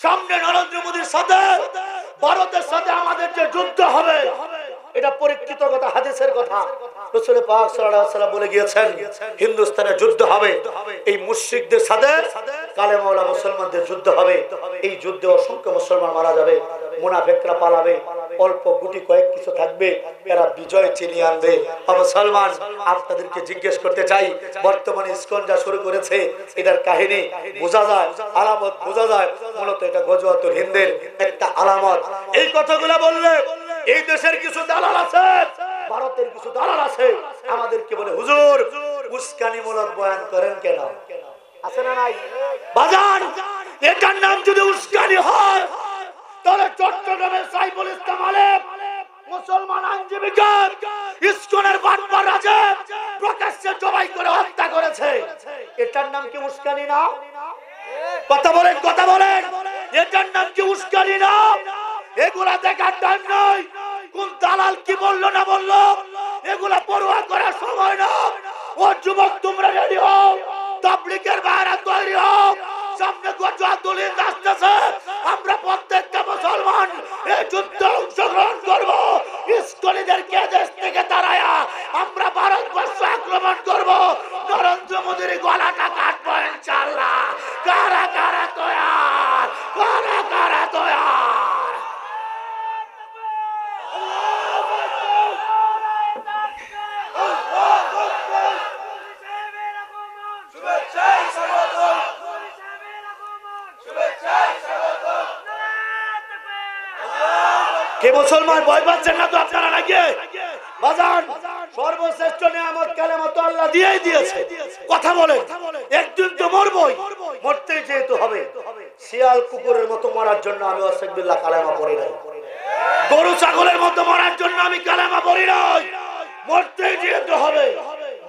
সামনে নরেন্দ্র মোদীর সাথে ভারতের সাথে আমাদের যে যুদ্ধ হবে, এটা পরীক্ষিত কথা, হাদিসের কথা। রাসূল পাক সাল্লাল্লাহু আলাইহি ওয়াসাল্লাম বলে গিয়েছেন হিন্দুস্তানে যুদ্ধ হবে, এই মুশরিকদের সাথে কালেমাওয়ালা মুসলমানদের যুদ্ধ হবে। এই যুদ্ধে অসংখ্য মুসলমান মারা যাবে, মুনাফিকরা পালাবে, অল্প গুটি কয়েক কিছু থাকবে, এরা বিজয় চিনিয়ে আনবে। মুসলমান, আপনাদেরকে জিজ্ঞেস করতে চাই, বর্তমানে ইসকন যা শুরু করেছে, এটার কাহিনী বোঝা যায়, আলামত বোঝা যায়, মূলত এটা গজওয়াতুল হিন্দের একটা আলামত। এই কথাগুলো বললে এই দেশের কিছু দালাল আছে, ভারতের কিছু দালাল আছে, আমাদেরকে বলে হুজুর উস্কানিমূলক বয়ান করেন কেন? আছে না নাই? বাজান, এটার নাম যদি উস্কানি হয়, তাহলে চট্টগ্রামের সাইফুল ইসলাম আলেম মুসলমান আইনজীবীকে ইসকনের বাটপার রাজেব প্রকাশ্যে জবাই করে হত্যা করেছে। এটার নাম কি উস্কানি না? কথা বলেন, কথা বলেন, এটার নাম কি উস্কানি না? এগুলা দেখার টাইম নাই, কোন দালাল কি বললো না বললো এগুলা পরোয়া করার সময় না। ও যুবক, তোমরা রেডি হও, তাবলীগের বাইরে তৈরি হও, সামনে গজওয়াতুল হিন্দ আসতেছে। আমরা প্রত্যেকটা মুসলমান এই যুদ্ধে অংশগ্রহণ করব। ইসকনিদেরকে দেশ থেকে তাড়ায়া আমরা ভারতবর্ষ আক্রমণ করব। নরেন্দ্র মোদীর গলাটা কাটবো ইনশাআল্লাহ। কারা কারা তৈয়ার? কারা কারা তৈয়ার? কে মুসলমান ভয় পাচ্ছেন না তো আপনারা নাকি? বাজান, সর্বশ্রেষ্ঠ নিয়ামত কালেমা তো আল্লাহ দিয়েই দিয়েছে। কথা বলেন, একদিন তো মরবই, মরতে যেহেতু হবে। শিয়াল কুকুরের মতো মরার জন্য আমি আস্তাগফিরুল্লাহ কালেমা পড়ি নাই, গরু ছাগলের মতো মরার জন্য আমি কালেমা পড়ি নাই। মরতে যেহেতু হবে,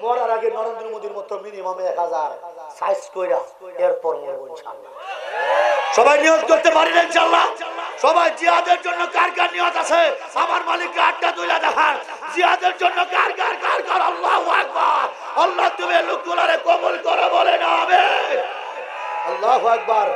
মরার আগে নরেন্দ্র মোদীর মতো মিনিমাম 1000 সাইজ কইরা এরপর মরবো ইনশাআল্লাহ। সবাই নিয়ত করতে পারেন ইনশাআল্লাহ। সবাই জিহাদের জন্য কার কার নিয়ত আছে? আমার মালিককে হাতটা তুলে দেখান। জিহাদের জন্য কার কার কার কার? আল্লাহু আকবার। আল্লাহ তুমি লোকগুলোরে কবুল করো, বলেন আমিন। আল্লাহু আকবার।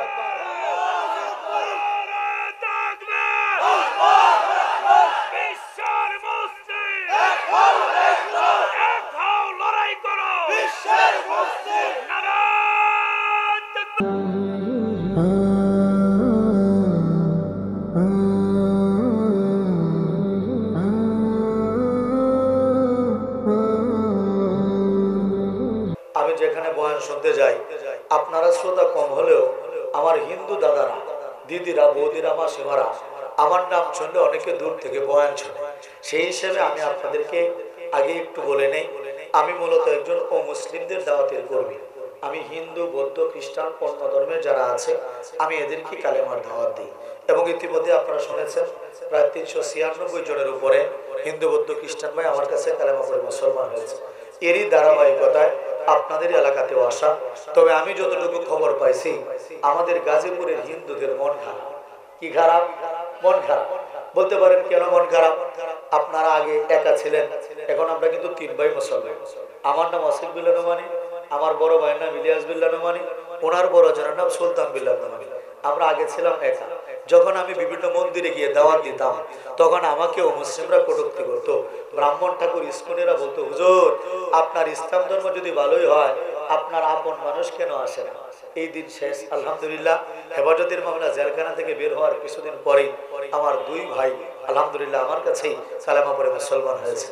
আমি যেখানে বয়ান শুনতে যাই, আপনারা শ্রোতা কম হলেও আমার হিন্দু দাদারা, দিদিরা, বৌদিরা, মাসিমারা আমার নাম শুনলে অনেকে দূর থেকে বয়ান শুনে। সেই হিসেবে আমি আপনাদেরকে আগে একটু বলে নেই, আমি মূলত একজন অমুসলিমদের দাওয়াতের কর্মী। আমি হিন্দু, বৌদ্ধ, খ্রিস্টান, অন্য ধর্মের যারা আছে আমি এদেরকে কালেমার দাওয়াত দিই। এবং ইতিমধ্যে আপনারা শুনেছেন প্রায় 396 জনের উপরে হিন্দু, বৌদ্ধ, খ্রিস্টান ভাই আমার কাছে কালেমা পড়ে মুসলমান হয়েছে। এরই ধারাবাহিকতায় আপনাদের এলাকাতেও আসা। তবে আমি যতটুকু খবর পাইছি, আমাদের গাজীপুরের হিন্দুদের মন খারাপ। কি খারাপ? মন খারাপ। বলতে পারেন কেন মন খারাপ? আপনারা আগে একা ছিলেন, এখন আমরা কিন্তু 3 ভাই মুসলমান। আমার নাম আসিফ বিল্লাহ নোমানী, আমার বড় ভাইয়ের নাম ইলিয়াস বিল্লাহ নোমানী, ওনার বড় জনের নাম সুলতান বিল্লাহ নোমানী। আমরা আগে ছিলাম একা। যখন আমি বিভিন্ন মন্দিরে গিয়ে দাওয়াত দিতাম, তখন আমাকেও মুসলিমরা কটূক্তি করতো। ব্রাহ্মণ ঠাকুর, ইসকনেরা বলতো, হুজুর আপনার ইসলাম ধর্ম যদি ভালোই হয়, আপনার আপন মানুষ কেন আসে না? এই দিন শেষ, আলহামদুলিল্লাহ। হেফাজতের মামলা জেলখানা থেকে বের হওয়ার কিছুদিন পরেই আমার 2 ভাই আলহামদুলিল্লাহ আমার কাছেই কালেমা পড়ে মুসলমান হয়েছে।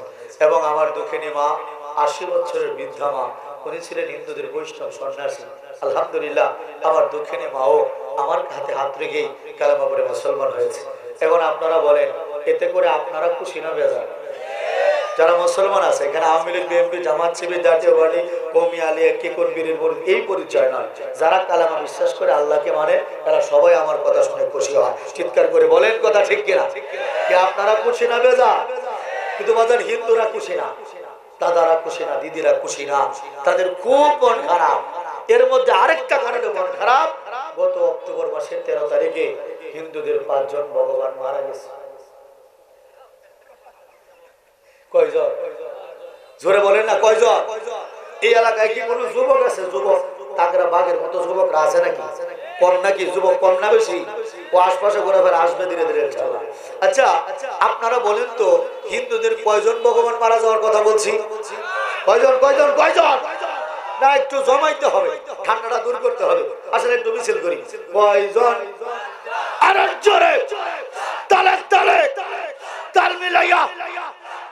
এবং আমার দুঃখিনী মা, 80 বছরের বৃদ্ধা মা, উনি ছিলেন হিন্দুদের বৈষ্ণব সন্ন্যাসী। আলহামদুলিল্লাহ আমার দুঃখিনী মাও আমার হাতে হাত রেখেই কালেমা পড়ে মুসলমান হয়েছে। এখন আপনারা বলেন, এতে করে আপনারা খুশি না বেজার? যারা মুসলমান আছে এখানে আওয়ামী লীগ, বিএনপি, জামাত, শিবির, জাতীয় পার্টি, কওমি, আলিয়া, কিকুর, বীরের এই পরিচয় নয়। যারা কালেমা বিশ্বাস করে, আল্লাহকে মানে, তারা সবাই আমার কথা শুনে খুশি হয়। চিৎকার করে বলেন কথা ঠিক কিনা? কি আপনারা খুশি না বেজার? কিন্তু বাজার হিন্দুরা খুশি না, দাদারা খুশি না, দিদিরা খুশি না, তাদের খুব মন খারাপ। এর মধ্যে আরেকটা কারণে মন খারাপ, গত অক্টোবর মাসের 13 তারিখে হিন্দুদের 5 জন ভগবান মারা গেছে। কয়জন? জোরে বলেন না, কয়জন? এই এলাকায় কি কোনো যুবক আছে? যুবক তাগরা বাঘের মতো যুবকরা আছে নাকি? কম নাকি যুবক কম না বেশি? ও আশপাশে ঘোরাফেরা আসবে ধীরে ধীরে ইনশাআল্লাহ। আচ্ছা আপনারা বলেন তো হিন্দুদের কয়জন ভগবান মারা যাওয়ার কথা বলছি? কয়জন কয়জন কয়জন? না একটু জমাইতে হবে, ঠান্ডাটা দূর করতে হবে। আসলে একটু মিছিল করি। কয়জন? আর জোরে তালে তালে তাল মিলাইয়া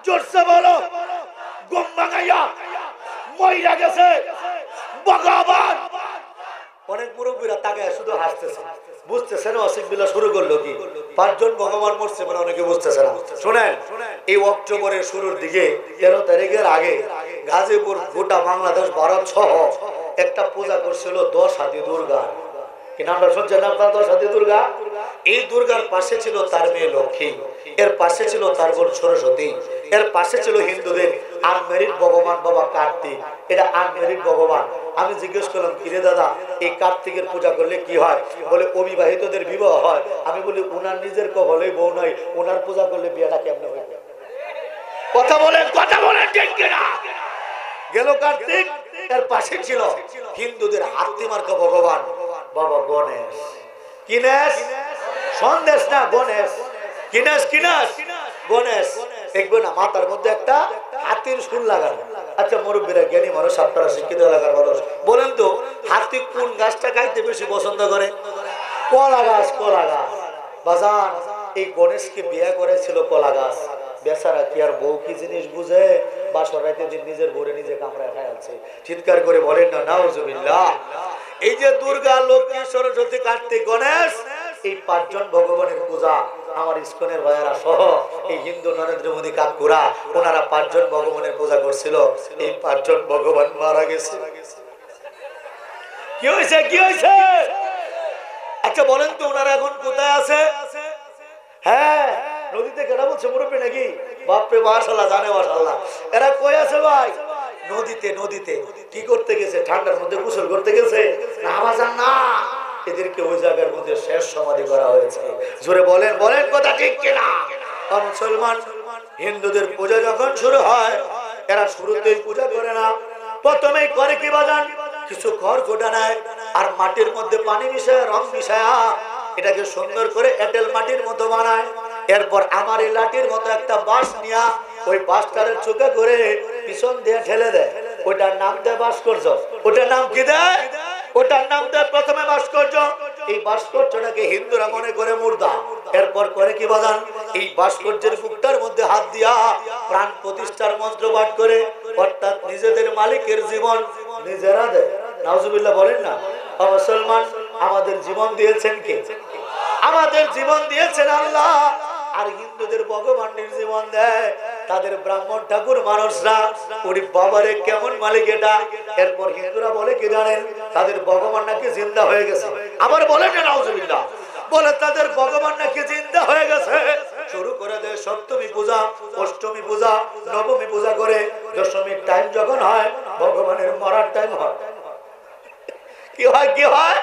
জোরসে বলো। ঘুম ভাঙাইয়া মইরা গেছে ভগবান। অনেক মুরব্বীরা তাকে শুধু হাসতেছে, বুঝতেছে না অসিক বিলা শুরু করলো কি? 5 জন ভগবান মরছে মানে অনেকে বুঝতেছে না। শুনেন, এই অক্টোবরের শুরুর দিকে 13 তারিখের আগে গাজীপুর গোটা বাংলাদেশ ভারত সহ একটা পূজা করছিল 10 হাতি দুর্গা। কি নামটা শুনছেন আপনারা? 10 হাতি দুর্গা। এই দুর্গার পাশে ছিল তার মেয়ে লক্ষ্মী, এর পাশে ছিল তার বোন সরস্বতী, এর পাশে ছিল হিন্দুদের আনমেরিড ভগবান বাবা কার্তিক। এটা আনমেরিড ভগবান। আমি জিজ্ঞেস করলাম কিরে দাদা এই কার্তিকের পূজা করলে কি হয়? বলে অবিবাহিতদের বিবাহ হয়। আমি বলি উনার নিজের কপালে বউ নাই, উনার পূজা করলে বিয়েটা কেমনে হবে? কথা বলেন ঠিক কিনা? গেল কার্তিক, এর পাশে ছিল হিন্দুদের হাতি মার্কা ভগবান বাবা গণেশ। কিনেশ সন্দেশ না গণেশ, কিনেশ কিনেশ গণেশ। দেখবে না মাথার মধ্যে একটা হাতির শুল লাগানো। আচ্ছা মুরব্বীরা জ্ঞানী মানুষ, আপনারা শিক্ষিত এলাকার মানুষ, বলেন তো হাতি কোন গাছটা খাইতে বেশি পছন্দ করে? কলা গাছ। কলা গাছ। বাজান এই গণেশকে বিয়ে করেছিল কলা গাছ। বেচারা কি আর বউ কি জিনিস বুঝে? বাসর রাতে দিন নিজের বউরে নিজে কামড়ায় খাইছে। চিৎকার করে বলেন না নাউজুবিল্লাহ। এই যে দুর্গা, লক্ষ্মী, সরস্বতী, কার্তিক, গণেশ, এই 5 জন ভগবানের পূজা আমার ইস্কনের ভাইয়েরা সহ এই হিন্দু নরেন্দ্র মোদী কাকুরা ওনারা 5 জন ভগবানের পূজা করছিল। এই 5 জন ভগবান মারা গেছে। কি হয়েছে? কি হয়েছে? আচ্ছা বলেন তো ওনারা এখন কোথায় আছে? হ্যাঁ নদীতে কেনা বলছে মুরব্বী নাকি? বাপরে মাশাআল্লাহ, জানে মাশাআল্লাহ। এরা কই আছে ভাই? নদীতে। নদীতে কি করতে গেছে? ঠান্ডার মধ্যে গোসল করতে গেছে না? আমাজান না, এদেরকে ওই জায়গার মধ্যে শেষ সমাধি করা হয়েছে। জোরে বলেন বলেন কথা ঠিক কিনা? মুসলমান হিন্দুদের পূজা যখন শুরু হয় এরা শুরুতেই পূজা করে না, প্রথমেই করে কি বাজান? কিছু খড় গোটা নেয় আর মাটির মধ্যে পানি মিশায়, রং মিশায় এটাকে সুন্দর করে এঁটেল মাটির মতো বানায়। এরপর আমার এই লাঠির মতো একটা বাঁশ নিয়া ওই বাঁশটারে চোখে করে পিছন দিয়ে ঠেলে দেয়। ওটার নাম দেয় ভাস্কর্য। ওটার নাম কি দেয়? ওটার নাম দেয় প্রথমে ভাস্কর্য। এই ভাস্কর্যটাকে হিন্দুরা মনে করে মুর্দা। এরপর করে কি বাজান? এই ভাস্কর্যের বুকটার মধ্যে হাত দিয়া প্রাণ প্রতিষ্ঠার মন্ত্র পাঠ করে, অর্থাৎ নিজেদের মালিকের জীবন নিজেরা দেয়। নাউজুবিল্লাহ বলেন না। মুসলমান আমাদের জীবন দিয়েছেন কে? আমাদের জীবন দিয়েছেন আল্লাহ। আর হিন্দুদের ভগবানের জীবন দেয় তাদের ব্রাহ্মণ ঠাকুর মানুষরা। ওরে বাবারে কেমন মালিক এটা! এরপর হিন্দুরা বলে কি জানেন? তাদের ভগবান নাকি জিন্দা হয়ে গেছে। আবার বলে না নাউজুবিল্লাহ, বলে তাদের ভগবান নাকি জিন্দা হয়ে গেছে। শুরু করে দেয় সপ্তমী পূজা, অষ্টমী পূজা, নবমী পূজা করে দশমীর টাইম যখন হয় ভগবানের মরার টাইম হয়। কি হয়? কি হয়?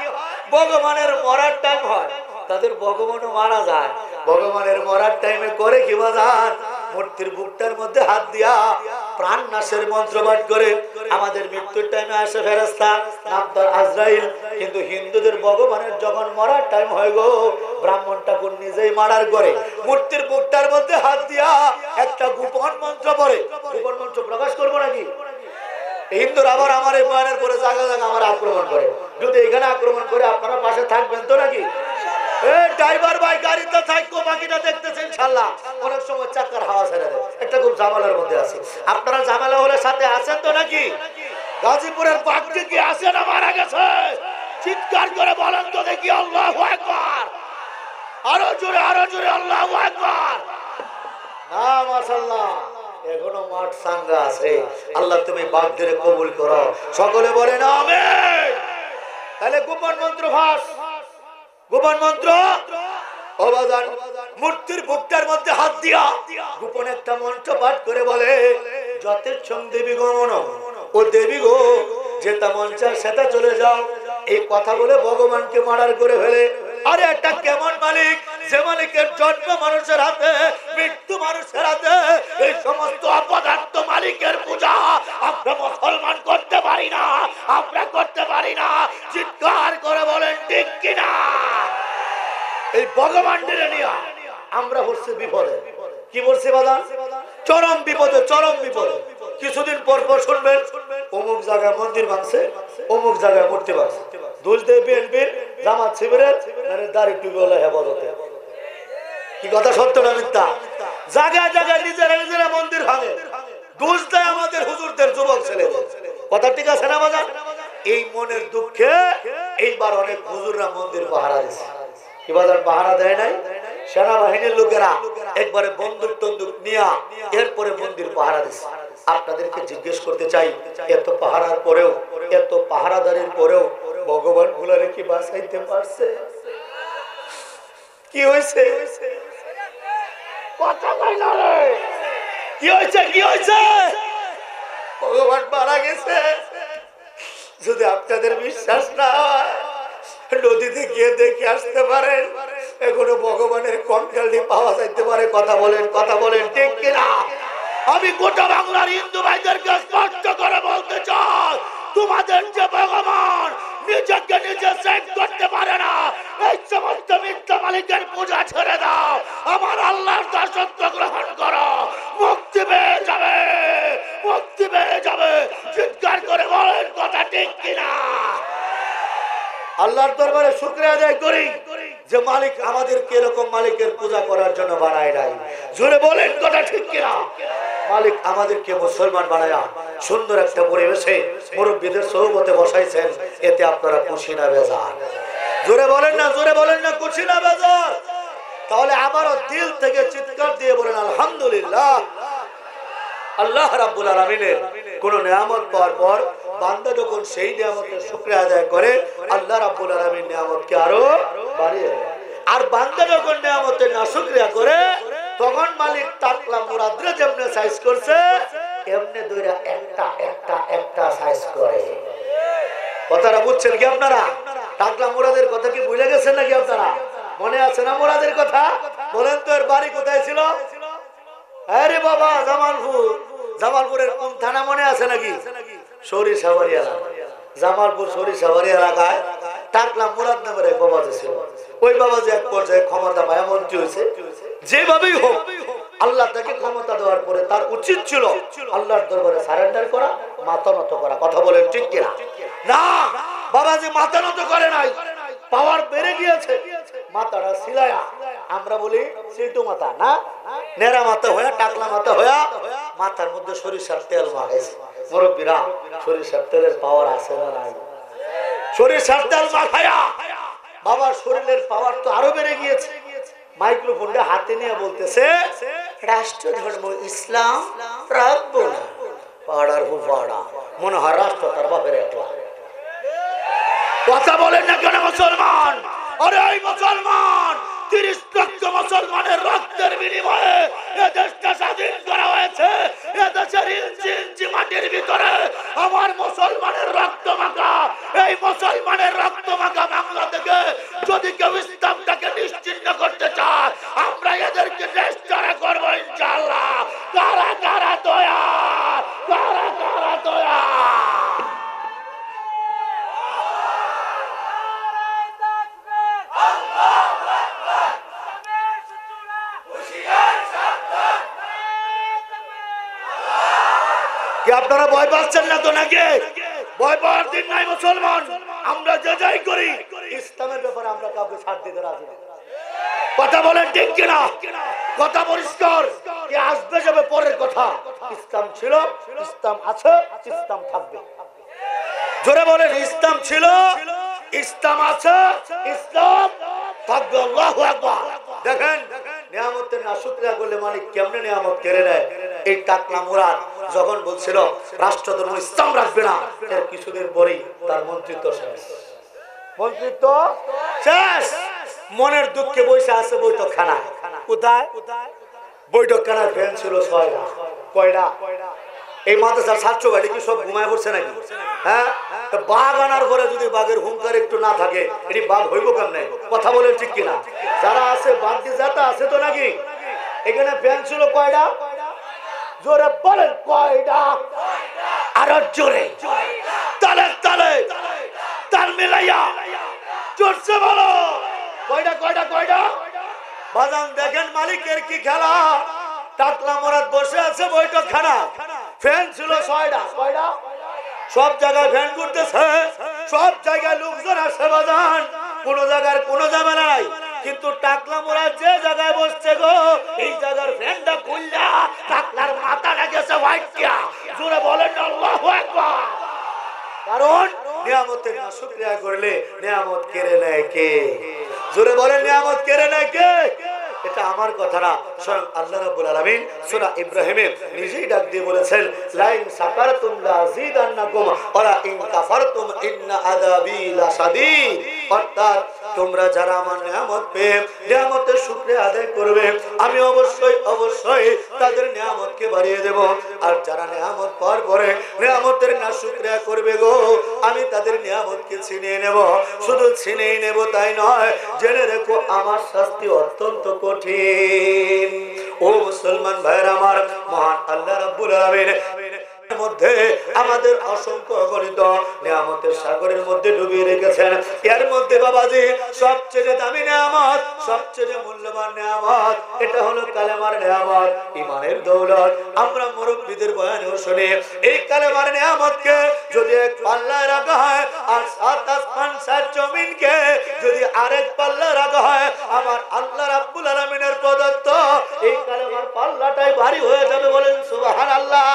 ভগবানের মরার টাইম হয়, তাদের ভগবানও মারা যায়। ভগবানের মরার টাইমে করে কি বাজান? মূর্তির বুকটার মধ্যে হাত দিয়া প্রাণ নাশের মন্ত্র পাঠ করে। আমাদের মৃত্যুর টাইমে আসে ফেরেশতা, নাম তার আজরাইল। কিন্তু হিন্দুদের ভগবানের যখন মরার টাইম হয় গো, ব্রাহ্মণ ঠাকুর নিজেই মারার করে মূর্তির বুকটার মধ্যে হাত দিয়া একটা গোপন মন্ত্র পড়ে। গোপন মন্ত্র প্রকাশ করবো নাকি? হিন্দুরা আবার আমার এই বয়ানের পরে জায়গা জায়গা আমার আক্রমণ করে। যদি এখানে আক্রমণ করে আপনারা পাশে থাকবেন তো নাকি? ড্রাইভার ভাই গাড়িতে থাকবো, বাকিটা দেখতেছেন ইনশাআল্লাহ। অনেক সময় চাকার হাওয়া ছেড়ে দেয়, একটা খুব ঝামেলার মধ্যে আছে। আপনারা ঝামেলা হলে সাথে আছেন তো নাকি? গাজীপুরের বাঘটি কি আছে না মারা গেছে? চিৎকার করে বলেন তো দেখি আল্লাহু আকবার। আরো জোরে আল্লাহু আকবার। না মাশাআল্লাহ, এখনো মাঠ সাঙ্গা আছে। আল্লাহ তুমি বাঘদের কবুল করো, সকলে বলেন আমিন। তাহলে গোপন মন্ত্র ভাস, গোপন মন্ত্র অবাজান মূর্তির বুকটার মধ্যে হাত দিয়া গোপন একটা মন্ত্র পাঠ করে বলে, যতেচ্ছং দেবী গমন, ও দেবী গো যেটা মন চায় সেটা চলে যাও। এই কথা বলে ভগবানকে মার্ডার করে ফেলে। আরে এটা কেমন মালিক? যে মালিকের জন্ম মানুষের হাতে, মৃত্যু মানুষের হাতে, এই সমস্ত অপদার্থ মালিক মালিকের পূজা আমরা মুসলমান করতে পারি না, আমরা করতে পারি না। চিৎকার করে বলেন ঠিক কিনা? এই ভগবান নিয়ে আমরা হচ্ছে বিপদে। কি বলছে বাজান? চরম বিপদে, চরম বিপদে। কিছুদিন পর পর শুনবেন অমুক জায়গায় মন্দির ভাঙছে, অমুক জায়গায় মূর্তি ভাঙছে। দোষ দেয় বিএনপির, জামাত শিবিরের, দাড়ি টুপিওয়ালা হেফাজতে। কি কথা সত্য না মিথ্যা? জায়গায় জায়গায় নিজেরা নিজেরা মন্দির ভাঙে, দোষ দেয় আমাদের হুজুরদের, যুবক ছেলেদের। কথা ঠিক আছে না বাজান? এই মনের দুঃখে এইবার অনেক হুজুররা মন্দির পাহারা দিচ্ছে। কি বাজার পাহারা দেয় নাই? সেনাবাহিনীর লোকেরা একবারে বন্দুক টন্দুক নিয়ে এরপরে মন্দির পাহারা দিচ্ছে। আপনাদেরকে জিজ্ঞেস করতে চাই, এত পাহারার পরেও, এত পাহারাদারির পরেও ভগবান গুলারে কি বাঁচাইতে পারছে? কি হয়েছে? কথা কই না রে। কি হয়েছে? কি হয়েছে? ভগবান মারা গেছে। যদি আপনাদের বিশ্বাস না হয় নদীতে গিয়ে দেখে আসতে পারেন, এখনো ভগবানের কঙ্কালটি পাওয়া যাইতে পারে। কথা বলেন, কথা বলেন ঠিক কিনা? আমি গোটা বাংলার হিন্দু ভাইদেরকে স্পষ্ট করে বলতে চাই, তোমাদের যে ভগবান নিজেকে নিজে সেট করতে পারে না, এই সমস্ত মিথ্যা মালিকের পূজা ছেড়ে দাও, আমার আল্লাহর দাসত্ব গ্রহণ করো, মুক্তি পেয়ে যাবে, মুক্তি পেয়ে যাবে। চিৎকার করে বলেন কথা ঠিক কিনা? আল্লাহর দরবারে শুকরিয়া আদায় করি যে মালিক আমাদেরকে এরকম মালিকের পূজা করার জন্য বানায় নাই। জোরে বলেন কথা ঠিক কিনা? মালিক আমাদেরকে মুসলমান বানায়া সুন্দর একটা পরিবেশে মুরব্বীদের সোহবতে বসাইছেন, এতে আপনারা খুশি না বেজার? জোরে বলেন না, জোরে বলেন না, খুশি না বেজার? তাহলে আবারও দিল থেকে চিৎকার দিয়ে বলেন আলহামদুলিল্লাহ। আল্লাহ রাব্বুল আলামিনের কোন নিয়ামত পাওয়ার পর বান্দা যখন সেই নিয়ামতের শুকরিয়া আদায় করে, আল্লাহ রাব্বুল আলামিন নিয়ামতকে আরো বাড়িয়ে দেয়। আর বান্দা যখন নিয়ামতের নাশুকরিয়া করে, তখন মালিক টাকলা মুরাদরে যেমনে সাইজ করছে এমনি দুইরা একটা একটা একটা সাইজ করে। কথাটা বুঝছেন কি আপনারা? টাকলা মুরাদের কথা কি ভুলে গেছেন নাকি আপনারা? মনে আছে না মুরাদের কথা? বলেন তো এর বাড়ি কোথায় ছিল? আরে বাবা, জামালপুর। জামালপুরের কোন থানা মনে আছে নাকি? সরিষাবাড়ি এলাকা। জামালপুর সরিষাবাড়ি এলাকায় টাকলা মুরাদ নামের এক বাবাজি ছিল। ওই বাবাজি এক পর্যায়ে ক্ষমতা পায় মন্ত্রী হয়েছে। যেভাবেই হোক আল্লাহ তাকে ক্ষমতা দেওয়ার পরে তার উচিত ছিল আল্লাহর দরবারে সারেন্ডার করা, মাথা নত করা। কথা বলেন ঠিক কিনা? না, বাবাজি মাথা নত করে নাই। পাওয়ার বেড়ে গিয়েছে, মাথাটা সিলায়া, আমরা বলি সিটু মাথা না, নেড়া মাথা হয়ে, টাকলা মাথা হয়ে মাথার মধ্যে সরিষার তেল মাখাইছে। মুরব্বীরা, সরিষার তেলের পাওয়ার আছে না নাই? সরিষার তেল মাখায়া বাবার শরীরের পাওয়ার তো আরো বেড়ে গিয়েছে। মাইক্রোফোনটা হাতে নিয়ে বলতেছে, রাষ্ট্র ধর্ম ইসলাম রাখবো না। পাড়ার হু পাড়া, মনে হয় রাষ্ট্র তার বাপের একলা। কথা বলেন না কেন মুসলমান? আরে এই মুসলমান, 30 লক্ষ মুসলমানের রক্তের বিনিময়ে এ দেশটা স্বাধীন করা হয়েছে। এ দেশের ইঞ্চি ইঞ্চি মাটির ভিতরে আমার মুসলমানের রক্ত মাখা। এই মুসলমানের রক্ত মাখা বাংলা থেকে যদি কেউ ইসলামটাকে নিশ্চিহ্ন করতে চায়, আমরা এদেরকে চেষ্টা করবো ইনশাআল্লাহ। কারা কারা তৈয়ার? কারা কারা তৈয়ার? কি আপনারা ভয় পাচ্ছেন না তো নাকি? ভয় পাওয়ার দিন নাই মুসলমান। আমরা যে যাই করি ইসলামের ব্যাপারে আমরা কাউকে ছাড় দিতে রাজি না। কথা বলেন ঠিক কিনা? কথা পরিষ্কার। কি আসবে যাবে পরের কথা। ইসলাম ছিল, ইসলাম আছে, ইসলাম থাকবে। জোরে বলেন, ইসলাম ছিল, ইসলাম আছে, ইসলাম থাকবে। আল্লাহু আকবার। দেখেন নিয়ামতের নাশুকরিয়া করলে মালিক কেমনে নিয়ামত কেড়ে নেয়। এই টাকলা মুরাদ যখন বলছিল রাষ্ট্র ধর্ম ইসলাম রাখবে না, এর কিছুদিন পরেই তার মন্ত্রিত্ব শেষ। মন্ত্রিত্ব শেষ। মনের দুঃখে বসে আছে বৈঠকখানা। কোথায়? বৈঠকখানার ফ্যান ছিল 6টা। কয়টা? এই মাদ্রাসার ছাত্র বাড়ি কি সব ঘুমায় পড়ছে নাকি? হ্যাঁ, বাঘ আনার পরে যদি বাঘের হুঙ্কার একটু না থাকে, এটি বাঘ হইব কেমনে? কথা বলেন ঠিক কিনা? যারা আছে বাঘ দিয়ে যাতা আছে তো নাকি? এখানে ফ্যান ছিল কয়টা? জোরে বলেন কয়টা? আরো জোরে, তালে তালে তাল মিলাইয়া জোরছে বলো কয়টা কয়টা কয়টা? বাজান দেখেন মালিকের কি খেলা। টাকলা মোরাদ বসে আছে বৈঠকখানা, ফ্যান ছিল 6টা। কয়টা? সব জায়গায় ফ্যান ঘুরতেছে, সব জায়গায় লোকজন আসে বাজান, কোন জায়গার কোনো ঝামেলা নাই। কিন্তু টাকলা মোরাদ যে জায়গায় বসছে গো, এই জায়গার ফ্যানটা খুললা টাকলার মাথাটা গেছে হোয়াইটিয়া। জোরে বলেন আল্লাহু আকবার। কারণ নিয়ামতের না শুকরিয়া করলে নিয়ামত কেড়ে নেয় কে? জোরে বলেন নিয়ামত কেড়ে নেয় কে? এটা আমার কথা না, স্বয়ং আল্লাহ রাব্বুল আলামিন সূরা ইব্রাহিমে নিজেই ডাক দিয়ে বলেছেন, লাইন শাকারতুম লাযিদান্নাকুম ওয়া লা ইন কাফারতুম ইন্না আযাবি লাশাদীদ। অর্থাৎ তোমরা যারা আমার নিয়ামত পেয়ে নিয়ামতের শুকরিয়া আদায় করবে, আমি অবশ্যই অবশ্যই তাদের নিয়ামতকে বাড়িয়ে দেব। আর যারা নিয়ামত পাওয়ার পরে নিয়ামতের না শুকরিয়া করবে গো, আমি তাদের নিয়ামতকে ছিনিয়ে নেব। শুধু ছিনিয়ে নেব তাই নয়, জেনে রেখো আমার শাস্তি অত্যন্ত কঠিন। ও মুসলমান ভাইরা আমার, মহান আল্লাহ রাব্বুল আলামিন মধ্যে আমাদের অসংখ্য অগণিত নিয়ামতের সাগরের মধ্যে ডুবিয়ে রেখেছেন। এর মধ্যে বাবাজি সবচেয়ে দামি নিয়ামত, সবচেয়ে মূল্যবান নিয়ামত, এটা হলো কালেমার নিয়ামত, ঈমানের দৌলত। আমরা মুরব্বিদের বয়ানেও শুনি, এই কালেমার নিয়ামতকে যদি এক পাল্লায় রাখা হয়, আর 7 আসমান 7 জমিনকে যদি আরেক পাল্লায় রাখা হয়, আমার আল্লাহ রাব্বুল আলামিনের প্রদত্ত এই কালেমার পাল্লাটাই ভারী হয়ে যাবে। বলেন সুবহানাল্লাহ।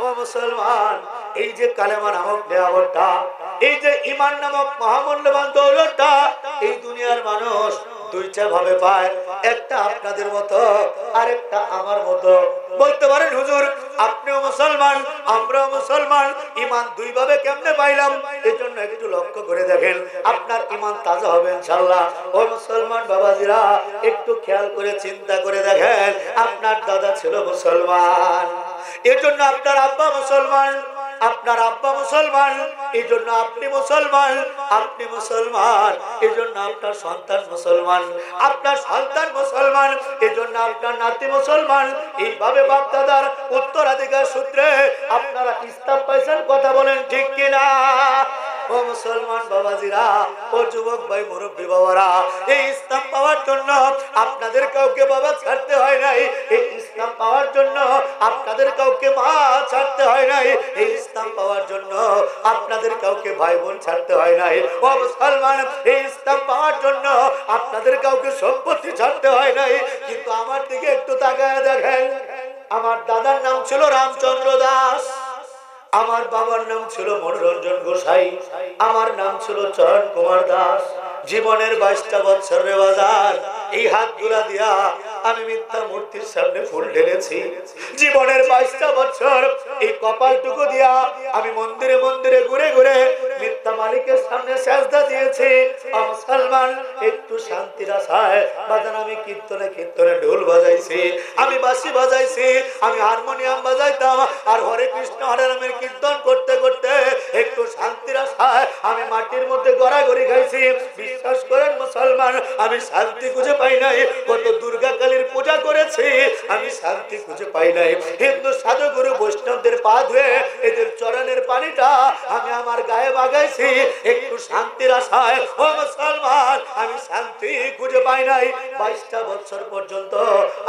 ও মুসলমান, এই যে কালেমা নামক নিয়ামতটা, এই যে ঈমান নামক মহামূল্যবান দৌলতটা, এই দুনিয়ার মানুষ দুইটা ভাবে পায়, একটা আপনাদের মতো, আরেকটা আমার মতো। বলতে পারেন হুজুর আপনিও মুসলমান আমরাও মুসলমান, ঈমান দুই ভাবে কেমনে পাইলাম? এজন্য একটু লক্ষ্য করে দেখেন, আপনার ঈমান তাজা হবে ইনশাআল্লাহ। ও মুসলমান বাবাজিরা, একটু খেয়াল করে চিন্তা করে দেখেন, আপনার দাদা ছিল মুসলমান, এজন্য আপনার আব্বা মুসলমান, আপনার আব্বা মুসলমান, এই জন্য আপনি মুসলমান, আপনি মুসলমান, এই জন্য আপনার সন্তান মুসলমান, আপনার সন্তান মুসলমান, এই জন্য আপনার নাতি মুসলমান। এইভাবে বাপ দাদার উত্তরাধিকার সূত্রে আপনারা ইসলাম পাইছেন। কথা বলেন ঠিক কিনা? ও মুসলমান বাবাজিরা, ও যুবক ভাই মুরব্বী বাবারা, এই ইসলাম পাওয়ার জন্য আপনাদের কাউকে বাবা ছাড়তে হয় নাই, এই ইসলাম পাওয়ার জন্য আপনাদের কাউকে মা ছাড়তে হয় নাই, এই ইসলাম পাওয়ার জন্য আপনাদের কাউকে ভাই বোন ছাড়তে হয় নাই। ও মুসলমান, এই ইসলাম পাওয়ার জন্য আপনাদের কাউকে সম্পত্তি ছাড়তে হয় নাই। কিন্তু আমার দিকে একটু তাকায় দেখেন, আমার দাদার নাম ছিল রামচন্দ্র দাস, আমার বাবার নাম ছিল মনোরঞ্জন গোসাই, আমার নাম ছিল চরণ কুমার দাস। জীবনের 22টা বছর রে বাজার, এই হাতগুলা দিয়া আমি মিথ্যা মূর্তির সামনে ফুল ঢেলেছি। জীবনের 22টা বছর এই কপালটুকু দিয়া আমি মন্দিরে মন্দিরে ঘুরে ঘুরে মিথ্যা মালিকের সামনে সেজদা দিয়েছি। মুসলমান, একটু শান্তির আশায় বাজান আমি কীর্তনে কীর্তনে ঢোল বাজাইছি, আমি বাঁশি বাজাইছি, আমি হারমোনিয়াম বাজাইতাম, আর হরে কৃষ্ণ হরে রামের কীর্তন করতে করতে একটু শান্তির আশায় আমি মাটির মধ্যে গড়াগড়ি খাইছি। বিশ্বাস করেন মুসলমান, আমি শান্তি খুঁজে পাই নাই। কত দুর্গা কালীর পূজা করেছি, আমি শান্তি খুঁজে পাই নাই। হিন্দু সাধুগুরু বৈষ্ণবদের পা ধুয়ে এদের চরণের পানিটা আমি আমার গায়ে বাগাইছি একটু শান্তির আশায়। ও মুসলমান, আমি শান্তি খুঁজে পাই নাই। 22টা বছর পর্যন্ত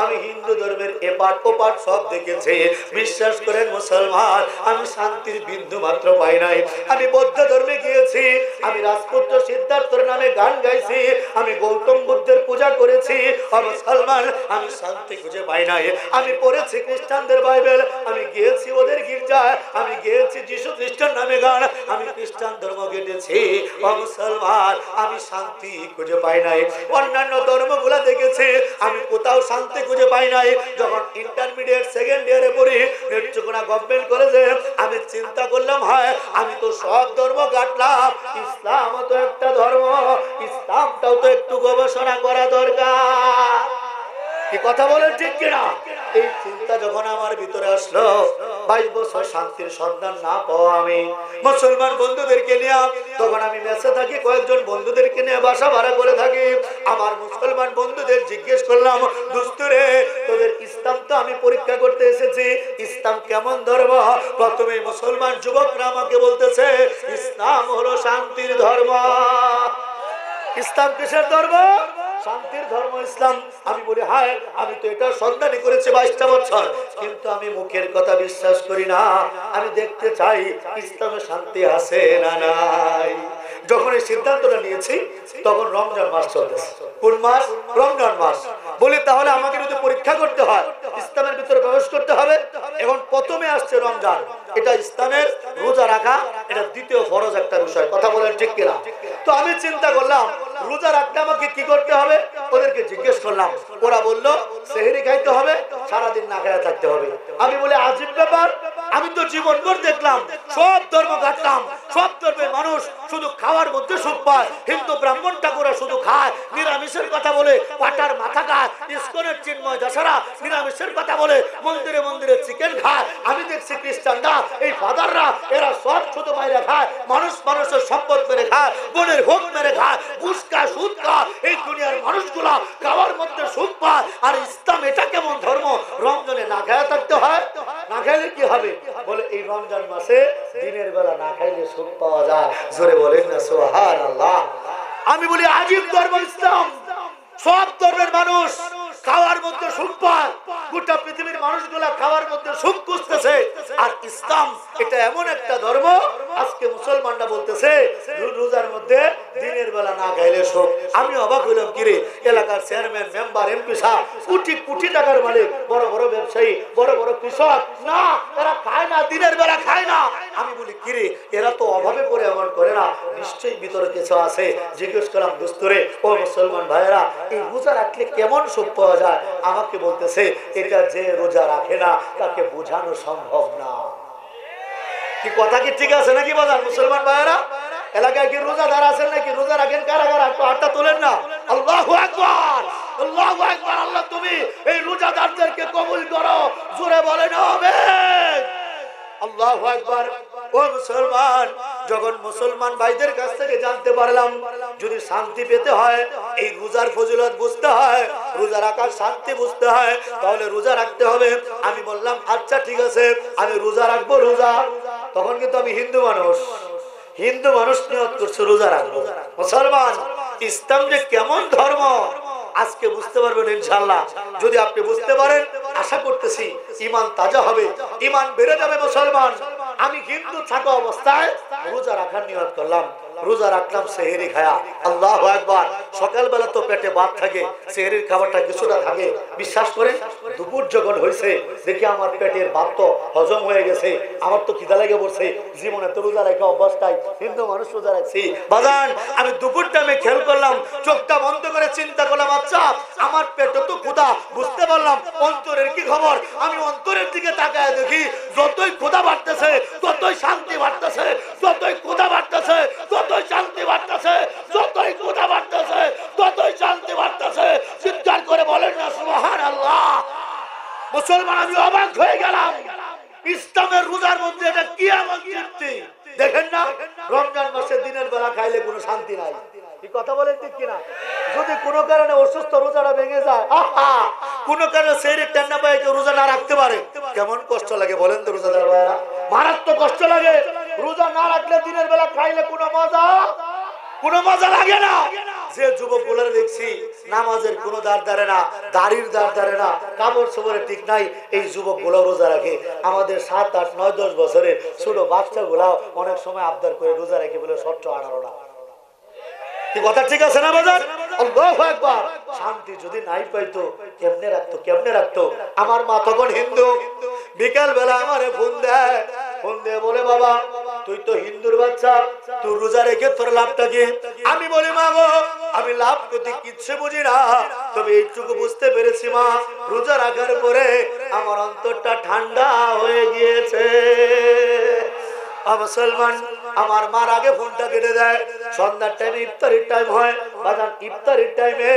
আমি হিন্দু ধর্মের এপাট ওপাট সব দেখেছি। বিশ্বাস করেন মুসলমান, আমি শান্তির বিন্দু মাত্র পাই নাই। আমি বৌদ্ধ ধর্মে গিয়েছি, আমি রাজপুত্র সিদ্ধার্থের নামে গান গাইছি, আমি গৌতম বুদ্ধের পূজা করেছি। মুসলমান, আমি শান্তি খুঁজে পাই নাই। আমি পড়েছি খ্রিস্টানদের বাইবেল, আমি গিয়েছি ওদের গির্জায়, আমি গিয়েছি যিশু খ্রিস্টান নামে গান, আমি খ্রিস্টান ধর্ম কেটেছি। মুসলমান, আমি শান্তি খুঁজে পাই নাই। অন্যান্য ধর্মগুলা দেখেছি, আমি কোথাও শান্তি খুঁজে পাই নাই। যখন ইন্টারমিডিয়েট সেকেন্ড ইয়ারে পড়ি নেত্রকোনা গভর্নমেন্ট কলেজে, আমি চিন্তা করলাম, হয় আমি তো সব ধর্ম কাটলাম, ইসলাম তো একটা ধর্ম, ইসলামটাও তো একটু গবেষণা করা দরকার। কি কথা বলেন ঠিক কিনা? এই চিন্তা যখন আমার ভিতরে আসলো, 22 বছর শান্তির সন্ধান না পাওয়া আমি মুসলমান বন্ধুদেরকে নিয়ে, তখন আমি মেসে থাকি, কয়েকজন বন্ধুদেরকে নিয়ে বাসা ভাড়া করে থাকি। আমার মুসলমান বন্ধুদের জিজ্ঞেস করলাম, দোস্তরে তোদের ইসলাম তো আমি পরীক্ষা করতে এসেছি, ইসলাম কেমন ধর্ম? প্রথমে মুসলমান যুবকরা আমাকে বলতেছে ইসলাম হলো শান্তির ধর্ম। ইসলাম কিসের ধর্ম? শান্তির ধর্ম ইসলাম। আমি বলি হায়, আমি তো এটা সন্ধানী করেছি 22টা বছর, কিন্তু আমি মুখের কথা বিশ্বাস করি না, আমি দেখতে চাই ইসলামে শান্তি আছে না নাই। যখন এই সিদ্ধান্তটা নিয়েছি তখন রমজান মাস চলতেছে। কোন মাস? রমজান মাস। বলি তাহলে আমাকে যদি পরীক্ষা করতে হয়, ইসলামের ভিতরে প্রবেশ করতে হবে। এখন প্রথমে আসছে রমজান, এটা ইসলামের রোজা রাখা, এটা দ্বিতীয় ফরজ একটা বিষয়। কথা বলেন ঠিক কিনা? তো আমি চিন্তা করলাম রোজা রাখতে আমাকে কি করতে হবে, ওদেরকে জিজ্ঞেস করলাম। ওরা বলল সেহরি খাইতে হবে, সারাদিন না খেয়ে থাকতে হবে। আমি বলি আজীব ব্যাপার, আমি তো জীবনভর দেখলাম সব ধর্ম ঘাটলাম, সব ধর্মের মানুষ শুধু খাওয়ার মধ্যে সুখ পায়। হিন্দু ব্রাহ্মণ ঠাকুরা শুধু খায়, নিরামিষের কথা বলে পাটার মাথা খায়। ইসকনের চিন্ময় দাসারা নিরামিষের কথা বলে মন্দিরে মন্দিরে চিকেন খায়। আমি দেখছি খ্রিস্টানরা, এই ফাদাররা, এরা সব শুধু বাইরে খায়, মানুষ মানুষের সম্পদ মেরে খায়, বোনের হোক মেরে খায়, ঘুষ খায়, সুদ খায়। এই দুনিয়ার মানুষগুলা খাওয়ার মধ্যে সুখ পায়। আর ইসলাম এটা কেমন ধর্ম? রমজানে না খেয়ে থাকতে হয়, না খাইলে কি হবে? বলে এই রমজান মাসে দিনের বেলা না খাইলে সুখ পাওয়া যায়। জোরে বলেন না সুবহানাল্লাহ। আমি বলি আজীব ধর্ম ইসলাম। সব ধর্মের মানুষ খাওয়ার মধ্যে সুখ পায়, গোটা পৃথিবীর মানুষগুলা খাওয়ার মধ্যে সুখ খুঁজতেছে। আর ইসলাম এটা এমন একটা ধর্ম, আজকে মুসলমানরা বলতেছে রোজার মধ্যে দিনের বেলা না খাইলে সুখ। আমি অবাক হইলাম, কিরে এলাকার চেয়ারম্যান, মেম্বার, এমপি সাহেব, কোটি কোটি টাকার মালিক, বড় বড় ব্যবসায়ী, বড় বড় কৃষক, না এরা খায় না, দিনের বেলা খায় না। আমি বলি কিরে এরা তো অভাবে পড়ে এমন করে না, নিশ্চয়ই ভিতরে কিছু আছে। জিজ্ঞেস করলাম দোস্তরে, ও মুসলমান ভাইয়েরা, এই রোজা রাখলে কেমন সুখ পাওয়া যায়? আমাকে বলতেছে এটা যে রোজা রাখে না তাকে বোঝানো সম্ভব না। কি কথা কি ঠিক আছে নাকি বাজার মুসলমান ভাইয়েরা? এলাকায় কি রোজাদার আছেন নাকি? রোজা রাখেন কারা কারা? একটু হাতটা তোলেন না। আল্লাহু আকবার, আল্লাহু আকবার। আল্লাহ তুমি এই রোজাদারদেরকে কবুল করো। জোরে বলেন আমিন। আল্লাহু আকবার। ও মুসলমান, যখন মুসলমান ভাইদের কাছ থেকে জানতে পারলাম যদি শান্তি পেতে হয়, এই রোজার ফজিলত বুঝতে হয়, রোজা রাখার শান্তি বুঝতে হয়, তাহলে রোজা রাখতে হবে। আমি বললাম আচ্ছা ঠিক আছে, আমি রোজা রাখবো। রোজা তখন কিন্তু আমি হিন্দু মানুষ, হিন্দু মানুষ নিয়ত করছে রোজা রাখবো। মুসলমান, ইসলাম যে কেমন ধর্ম আজকে বুঝতে পারবেন ইনশাআল্লাহ। যদি আপনি বুঝতে পারেন, আশা করতেছি ঈমান তাজা হবে, ঈমান বেড়ে যাবে। মুসলমান, আমি হিন্দু থাকা অবস্থায় রোজা রাখার নিয়ত করলাম, রোজা রাখলাম সেহরি খায়া। আল্লাহু আকবার। সকালবেলা তো পেটে ভাত থাকে, সেহরির খাবারটা কিছুটা থাকে। বিশ্বাস করেন দুপুর যখন হয়েছে দেখি আমার পেটের ভাত তো হজম হয়ে গেছে, আমার তো খিদা লেগে পড়ছে। জীবনে তো রোজা রাখা অবস্থায় হিন্দু মানুষ রোজা রাখছি। বাজান, আমি দুপুরটা আমি খেয়াল করলাম, চোখটা বন্ধ করে চিন্তা করলাম আচ্ছা আমার পেটে তো ক্ষুধা, বুঝতে পারলাম অন্তরের কি খবর। আমি অন্তরের দিকে তাকায় দেখি যতই ক্ষুধা বাড়তেছে ততই শান্তি বাড়তেছে, যতই ক্ষুধা বাড়তেছে ততই শান্তি বাড়তেছে, যতই ক্ষুধা বাড়তেছে ততই শান্তি বাড়তেছে। চিৎকার করে বলেন না সুবহানাল্লাহ। মুসলমান, আমি অবাক হয়ে গেলাম, ইসলামের রোজার মধ্যে এটা কি এমন তৃপ্তি দেখেন না? রমজান মাসে দিনের বেলা খাইলে কোনো শান্তি নাই। কি কথা বলেন ঠিক কিনা? যদি কোনো কারণে অসুস্থ রোজাটা ভেঙে যায়, কোনো কারণে শরীরের ঠান্ডা পায় কেউ রোজা না রাখতে পারে, কেমন কষ্ট লাগে বলেন তো রোজাদার ভাইরা? মারাত্মক কষ্ট লাগে। রোজা না রাখলে দিনের বেলা খাইলে কোনো মজা লাগে না। যে যুবক গুলো দেখছি নামাজের কোনো দাঁড় ধারে না, দাড়ির দাঁড় ধারে না, কাপড় চোপড়ে ঠিক নাই, এই যুবক গুলো রোজা রাখে। আমাদের 7, 8, 9, 10 বছরের ছোট বাচ্চা গুলাও অনেক সময় আবদার করে রোজা রেখে বলে 17-18টা। কি কথা ঠিক আছে না বাজার? আল্লাহু আকবার। শান্তি যদি নাই পাইতো কেমনে রাখতো? আমার মা তখন হিন্দু, বিকাল বেলা আমারে ফোন দেয় বলে বাবা তুই তো হিন্দুর বাচ্চা, তুই রোজা রেখে তোর লাভটা কি? আমি বলি মা গো, আমি লাভ করতে কিচ্ছু বুঝি না, তবে এইটুকু বুঝতে পেরেছি মা, রোজা রাখার পরে আমার অন্তরটা ঠান্ডা হয়ে গিয়েছে। মুসলমান, আমার মার আগে ফোনটা কেটে দেয়। সন্ধ্যার টাইমে ইফতারির টাইম হয় বাজান, ইফতারির টাইমে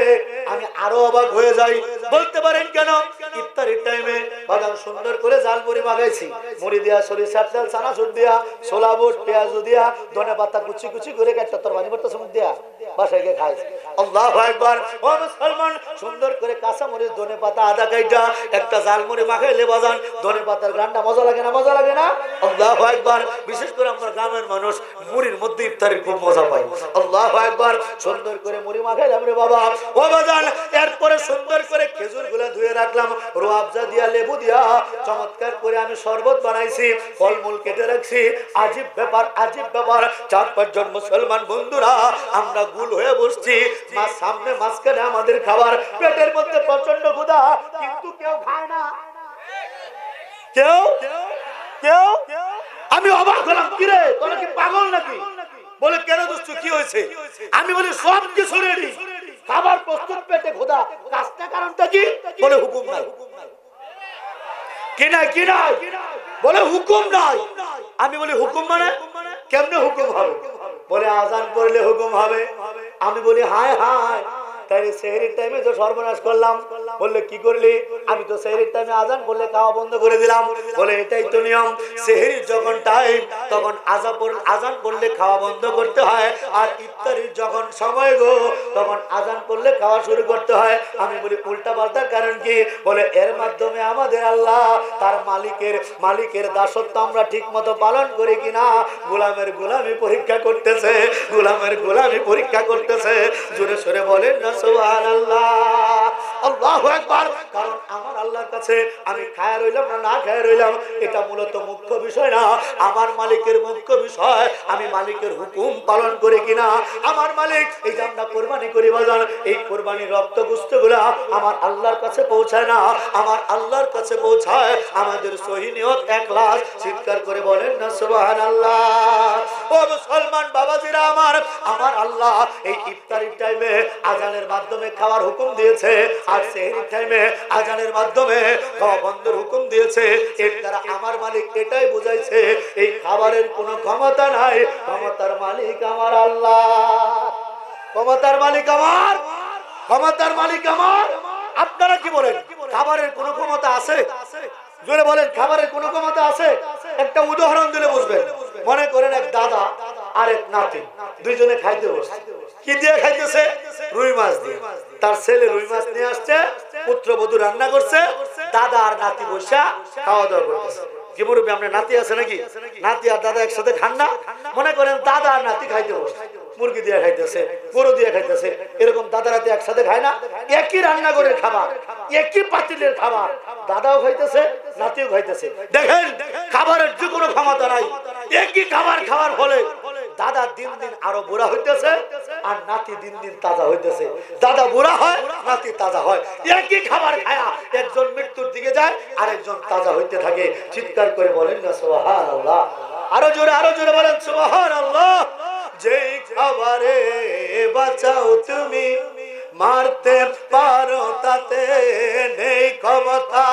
আমি আরো অবাক হয়ে যাই। বলতে পারেন কেন? ইফতারির টাইমে বাজান সুন্দর করে জাল মুড়ি মাখাইছি, মুড়ি দিয়া সরিষার তেল চানাচুর দিয়া ছোলা বুট পেঁয়াজ দিয়া ধনে পাতা কুচি কুচি করে একটা তরবারি ভর্তা সমুখ দিয়া বাসায় গিয়ে খাই। আল্লাহু আকবার। ও মুসলমান, সুন্দর করে কাঁচা মরিচ ধনে পাতা আদা কাইটা একটা জাল মুড়ি মাখাইলে বাজান ধনে পাতার গানটা মজা লাগে না? মজা লাগে না? আল্লাহু আকবার। বিশেষ করে আমরা গ্রামের মানুষ মুড়ির মধ্যে ইফতারের খুব মজা পাই। আল্লাহু আকবার। সুন্দর করে মুড়ি মাখাইলাম রে বাবা। ও বাজান, এরপরে সুন্দর করে খেজুর গুলা ধুয়ে রাখলাম, রুয়াবজা দিয়া লেবু দিয়া চমৎকার করে আমি শরবত বানাইছি, ফলমূল কেটে রাখছি। আজীব ব্যাপার, আজীব ব্যাপার। 4-5 জন মুসলমান বন্ধুরা আমরা গুল হয়ে বসছি, মা সামনে মাঝখানে আমাদের খাবার, পেটের মধ্যে প্রচন্ড ক্ষুধা, কিন্তু কেউ খায় না। কেউ কেউ আমি অবাক হলাম, কিরে তোরা কি পাগল নাকি? বলে কেন দোস্ত কি হয়েছে? আমি বলি সব কিছু রেডি, খাবার প্রস্তুত, পেটে ক্ষুধা, কাজটা কারণটা কি? বলে হুকুম নাই। কি নাই? কি নাই? বলে হুকুম নাই। আমি বলি হুকুম মানে কেমনে হুকুম হবে? বলে আজান করলে হুকুম হবে। আমি বলি হায় হায়, তাই সেহরির টাইমে তো সর্বনাশ করলাম। বললে কি করলি? আমি তো সেহরির টাইমে আজান করলে খাওয়া বন্ধ করে দিলাম। বলে এটাই তো নিয়ম, সেহরির যখন টাইম তখন আজান করলে খাওয়া বন্ধ করতে হয়, আর ইফতারির যখন সময় গো তখন আজান করলে খাওয়া শুরু করতে হয়। আমি বলি উল্টা পাল্টার কারণ কি? বলে এর মাধ্যমে আমাদের আল্লাহ তার মালিকের দাসত্ব আমরা ঠিক মতো পালন করি কিনা গোলামের গোলামি পরীক্ষা করতেছে, গোলামের গোলামি পরীক্ষা করতেছে। জোরে সরে বলেন না সুবহানাল্লাহ, আল্লাহু আকবার। কারণ আমার আল্লাহর কাছে আমি খায়া রইলাম না না খায়া রইলাম এটা মূলত মুখ্য বিষয় না, আমার মালিকের মুখ্য বিষয় আমি মালিকের হুকুম পালন করি কিনা। আমার মালিক এই যে আমরা কোরবানি করি বাজান, এই কোরবানির রক্ত গোশতগুলা আমার আল্লাহর কাছে পৌঁছায় না, আমার আল্লাহর কাছে পৌঁছায় আমাদের সহি নিয়ত ইখলাস। চিৎকার করে বলেন না সুবহানাল্লাহ। ও মুসলমান বাবাজিরা আমার আল্লাহ এই ইফতারির টাইমে আজানের মাধ্যমে খাওয়ার হুকুম দিয়েছে, আর সেহরির টাইমে আজানের মাধ্যমে খাওয়া বন্ধের হুকুম দিয়েছে। এর দ্বারা আমার মালিক এটাই বুঝাইছে এই খাবারের কোনো ক্ষমতা নাই, ক্ষমতার মালিক আমার আল্লাহ, ক্ষমতার মালিক আমার, ক্ষমতার মালিক আমার। আপনারা কি বলেন, খাবারের কোনো ক্ষমতা আছে? জোরে বলেন, খাবারের কোনো ক্ষমতা আছে? একটা উদাহরণ দিলে বুঝবেন। মনে করেন এক দাদা আর এক নাতি দুইজনে খাইতে বসছে। কি দিয়ে খাইতেছে? রুই মাছ দিয়ে। তার ছেলে রুই মাছ নিয়ে আসছে, পুত্রবধূ রান্না করছে, দাদা আর নাতি বসা খাওয়া দাওয়া করতেছে। কি মুরব্বী, আপনার নাতি আছে নাকি? নাতি আর দাদা একসাথে খান না? মনে করেন দাদা আর নাতি খাইতে বসছে, মুরগি দিয়ে খাইতেছে, গরু দিয়ে খাইতেছে, এরকম দাদা নাতি একসাথে খায় না? একই রান্নাঘরের খাবার, একই পাতিলের খাবার, দাদাও খাইতেছে নাতিও খাইতেছে। দেখেন খাবারের যে কোনো ক্ষমতা নাই। একই খাবার খাওয়ার ফলে দাদা দিন দিন আরো বুড়া হইতেছে, আর নাতি দিন দিন তাজা হইতেছে। দাদা বুড়া হয়, নাতি তাজা হয়। একই খাবার খায়া একজন মৃত্যুর দিকে যায়, আর একজন তাজা হইতে থাকে। চিৎকার করে বলেন না সুবহানাল্লাহ, আরো জোরে বলেন সুবহানাল্লাহ। যেই খাবারে বাঁচাও তুমি, মারতে পারো তাতে নেই ক্ষমতা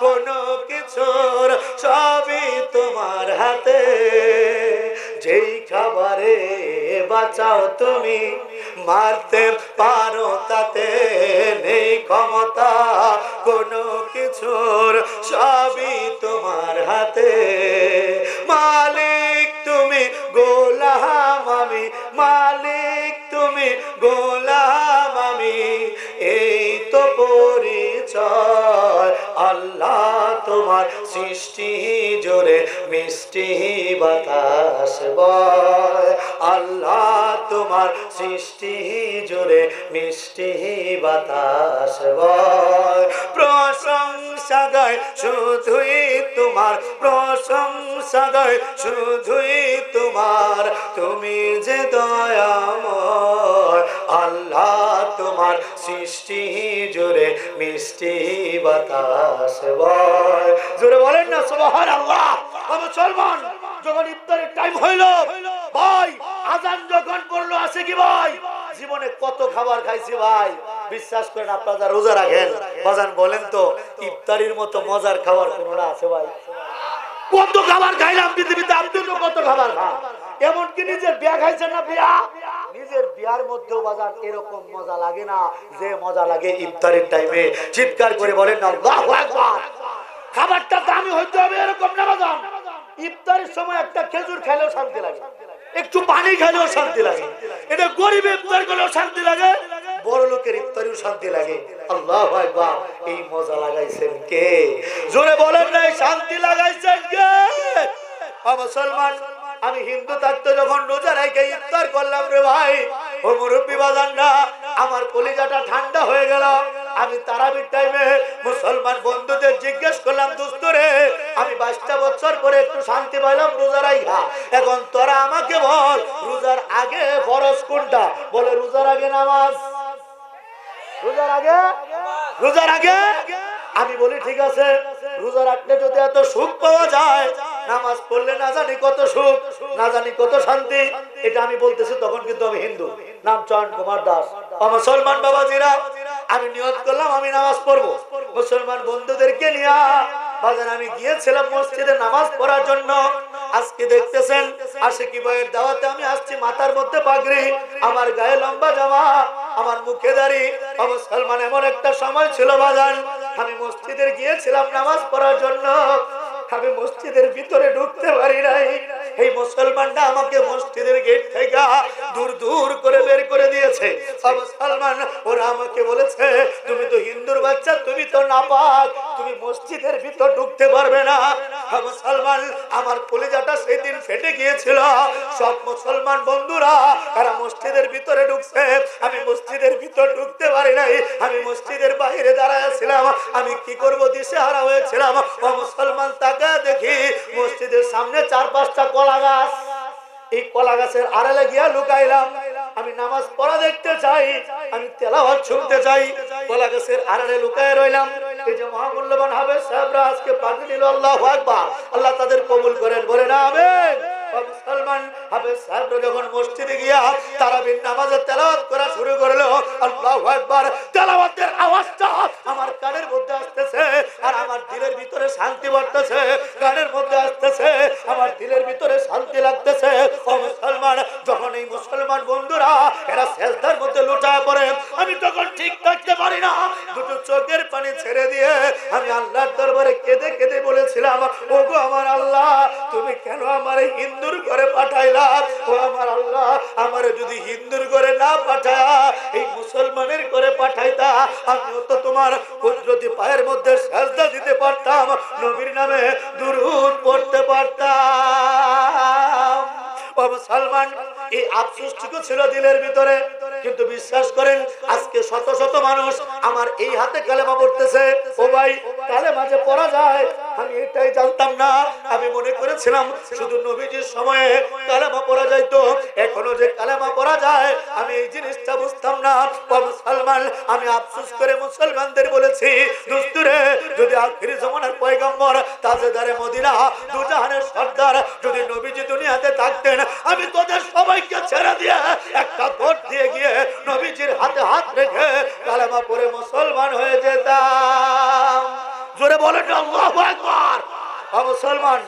কোনো কিছুর, সবই তোমার হাতে। যেই খাবারে বাঁচাও তুমি, মারতে পারো তাতে নেই ক্ষমতা কোনো কিছুর, সবই তোমার হাতে। মালিক তুমি, গোলাম আমি, মালিক তুমি, গোলাম আমি, এই তো পরিচয়। আল্লাহ তোমার সৃষ্টি জোরে মিষ্টি বাতাস বয়, আল্লাহ তোমার সৃষ্টি জোরে মিষ্টি বাতাস বয়। প্রশংসা গায় শুধুই তোমার, প্রশংসা গায় শুধুই তোমার, তুমি যে দয়াময়। আল্লাহ তোমার সৃষ্টি জোরে মিষ্টি বাতাস বয়। জোরে বলেন না সুবহানাল্লাহ। মুসলমান যখন ইফতারের টাইম হইল ভাই, আজান যখন পড়লো, আছে কি ভাই? জীবনে কত খাবার খাইছি ভাই, বিশ্বাস করেন আপনারা রোজা রাখেন বাজান, বলেন তো ইফতারির মতো মজার খাবার কোনটা আছে ভাই? কত খাবার খাইলাম পৃথিবীতে, আপনি তো কত খাবার খান, এমনকি নিজের বিয়া খাইছেন না? বিয়া, নিজের বিয়ার মধ্যেও বাজার এরকম মজা লাগে না যে মজা লাগে ইফতারের টাইমে। চিৎকার করে বলেন না আল্লাহু আকবার। খাবারটা দামি হইতে হবে এরকম না বাজান। ইফতারের সময় একটা খেজুর খেলেও শান্তি লাগে, একটু পানি খেলেও শান্তি লাগে, এটা গরিব ইফতার করলেও শান্তি লাগে, বড় লোকের ইফতারিও শান্তি লাগে। আল্লাহু আকবার। এই মজা লাগাইছেন কে? জোরে বলেন না শান্তি লাগাইছেন কে? মুসলমান, আমি হিন্দু থাকতে যখন রোজা রেখে ইফতার করলাম রে ভাই, ও মুরব্বি বাজানরা, আমার কলিজাটা ঠান্ডা হয়ে গেল। আমি তারাবির টাইমে মুসলমান বন্ধুদের জিজ্ঞেস করলাম, দোস্ত রে, আমি 22টা বছর পরে একটু শান্তি পাইলাম রোজা রাখা, এখন তোরা আমাকে বল রোজার আগে ফরজ কোনটা? বলে রোজার আগে নামাজ। রোজার আগে, রোজার আগে। আমি বলি ঠিক আছে, রোজা রাখলে যদি এত সুখ পাওয়া যায়, নামাজ পড়লে না জানি কত সুখ, না জানি কত শান্তি। এটা আমি বলতেছি, তখন কিন্তু আমি হিন্দু, নাম চয়ন কুমার দাস। মুসলমান বাবাজিরা, আমি নিয়ত করলাম আমি নামাজ পড়বো। মুসলমান বন্ধুদেরকে নিয়ে বাজার আমি গিয়েছিলাম মসজিদে নামাজ পড়ার জন্য। আজকে দেখতেছেন আশিকি ভাইয়ের দাওয়াতে আমি আসছি, মাথার মধ্যে পাগড়ি, আমার গায়ে লম্বা জামা, আমার মুখে দাড়ি। মুসলমান, এমন একটা সময় ছিল বাজান, আমি মসজিদে গিয়েছিলাম নামাজ পড়ার জন্য, আমি মসজিদের ভিতরে ঢুকতে পারি নাই। এই মুসলমানরা আমাকে মসজিদের গেট থেকে দূর দূর করে বের করে দিয়েছে। মুসলমান, ওরা আমাকে বলেছে, তুমি তো হিন্দুর বাচ্চা, তুমি তো নাপাক, তুমি মসজিদের ভিতর ঢুকতে পারবে না। মুসলমান, আমার কলিজাটা সেদিন ফেটে গিয়েছিল। সব মুসলমান বন্ধুরা তারা মসজিদের ভিতরে ঢুকছে, আমি মসজিদের ভিতর ঢুকতে পারি নাই। আমি মসজিদের বাইরে দাঁড়াইছিলাম, আমি কি করব দিশেহারা হয়েছিলাম। ও মুসলমান, তাকে দেখি মসজিদের সামনে 4-5টা কলা গাছ, এই কলা গাছের আড়ালে গিয়া লুকাইলাম। আমি নামাজ পড়া দেখতে চাই, আমি তেলাওয়াত শুনতে চাই, কলা গাছের আড়ালে লুকায় রইলাম। এই যে মহামূল্যবান হাফেজ সাহেবরা আজকে পাঠিয়ে দিল, আল্লাহু আকবার, আল্লাহ তাদের কবুল করেন, বলেন আমিন। মুসলমান, হাফেজ সাহেবরা যখন মসজিদে গিয়া তারাবির নামাজে তেলাওয়াত করা শুরু করলো, আল্লাহু আকবার, তেলাওয়াতের আওয়াজটা আমার কানের মধ্যে আসতেছে, আর আমার দিলের ভিতরে শান্তি বাড়তেছে, কানের মধ্যে আসতেছে, আমার দিলের ভিতরে শান্তি লাগতেছে। ও মুসলমান, যখন এই মুসলমান বন্ধুরা এরা সেজদার মধ্যে লুটায় পড়ে, আমি তখন ঠিক থাকতে পারি না, দুটো চোখের পানি ছেড়ে দিয়ে আমি আল্লাহর দরবারে কেঁদে কেঁদে বলেছিলাম, ওগো আমার আল্লাহ, তুমি কেন আমার হিন্দুর ঘরে পাঠাইলা? ও আমার আল্লাহ, আমার যদি হিন্দুর ঘরে না পাঠায়া এই মুসলমানের ঘরে পাঠাইতা, আমিও তো তোমার কুদরতি পায়ের মধ্যে সেজদা দিতে পারতাম, নবীর নামে দুরূদ পড়তে পারতাম। ও মুসলমান, এই আফসোসটুকু ছিল দিলের ভিতরে, কিন্তু বিশ্বাস করেন আজকে শত শত মানুষ আমার এই হাতে কালেমা পড়তেছে। ও ভাই, কালেমা যে পড়া যায় আমি এটাই জানতাম না। আমি মনে করেছিলাম শুধু নবীজির সময়ে কালেমা পড়া যাইতো, এখনো যে কালেমা পড়া যায় আমি এই জিনিসটা বুঝতাম না। ও মুসলমান, আমি আফসোস করে মুসলমানদের বলেছি, দোস্তরে, যদি আখির জামানার পয়গম্বর তাজেদারে মদিনা দুজাহানের সর্দার যদি নবীজি দুনিয়াতে থাকতেন, আমি তোদের সবাইকে ছেড়ে দিয়ে একটা দৌড় দিয়ে গিয়ে নবীজির হাতে হাত রেখে কালেমা পড়ে মুসলমান হয়ে যেতাম। জোরে বলেন আল্লাহু আকবার। মুসলমান,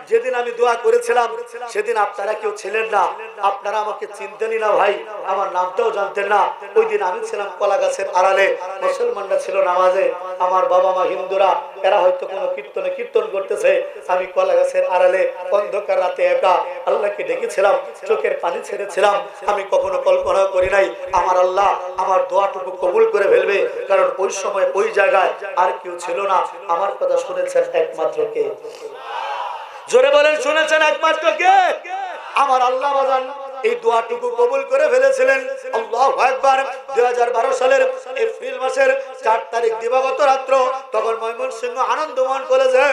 যেদিন আমি দোয়া করেছিলাম সেদিন আপনারা কেউ ছিলেন না, আপনারা আমাকে চিনতেনই না ভাই, আমার নামটাও জানতেন না। ওই দিন আমি ছিলাম কলা গাছের আড়ালে, মুসলমানরা ছিল নামাজে, আমার বাবা মা হিন্দুরা, এরা হয়তো কোনো কীর্তনে কীর্তন করতেছে, আমি কলা গাছের আড়ালে অন্ধকার রাতে একা আল্লাহকে ডেকেছিলাম, চোখের পানি ছেড়েছিলাম। আমি কখনো কল্পনা করি নাই আমার আল্লাহ আমার দোয়াটুকু কবুল করে ফেলবে, কারণ ওই সময় ওই জায়গায় আর কেউ ছিল না। আমার কথা শুনেছেন একমাত্র কে? জোরে বলেন, শুনেছেন একমাত্র কে? আমার আল্লাহ বাজান এই দোয়াটুকু কবুল করে ফেলেছিলেন। আল্লাহু আকবার। 2012 সালের এপ্রিল মাসের 4 তারিখ দিবাগত রাত্র, তখন ময়মনসিংহ আনন্দমোহন কলেজে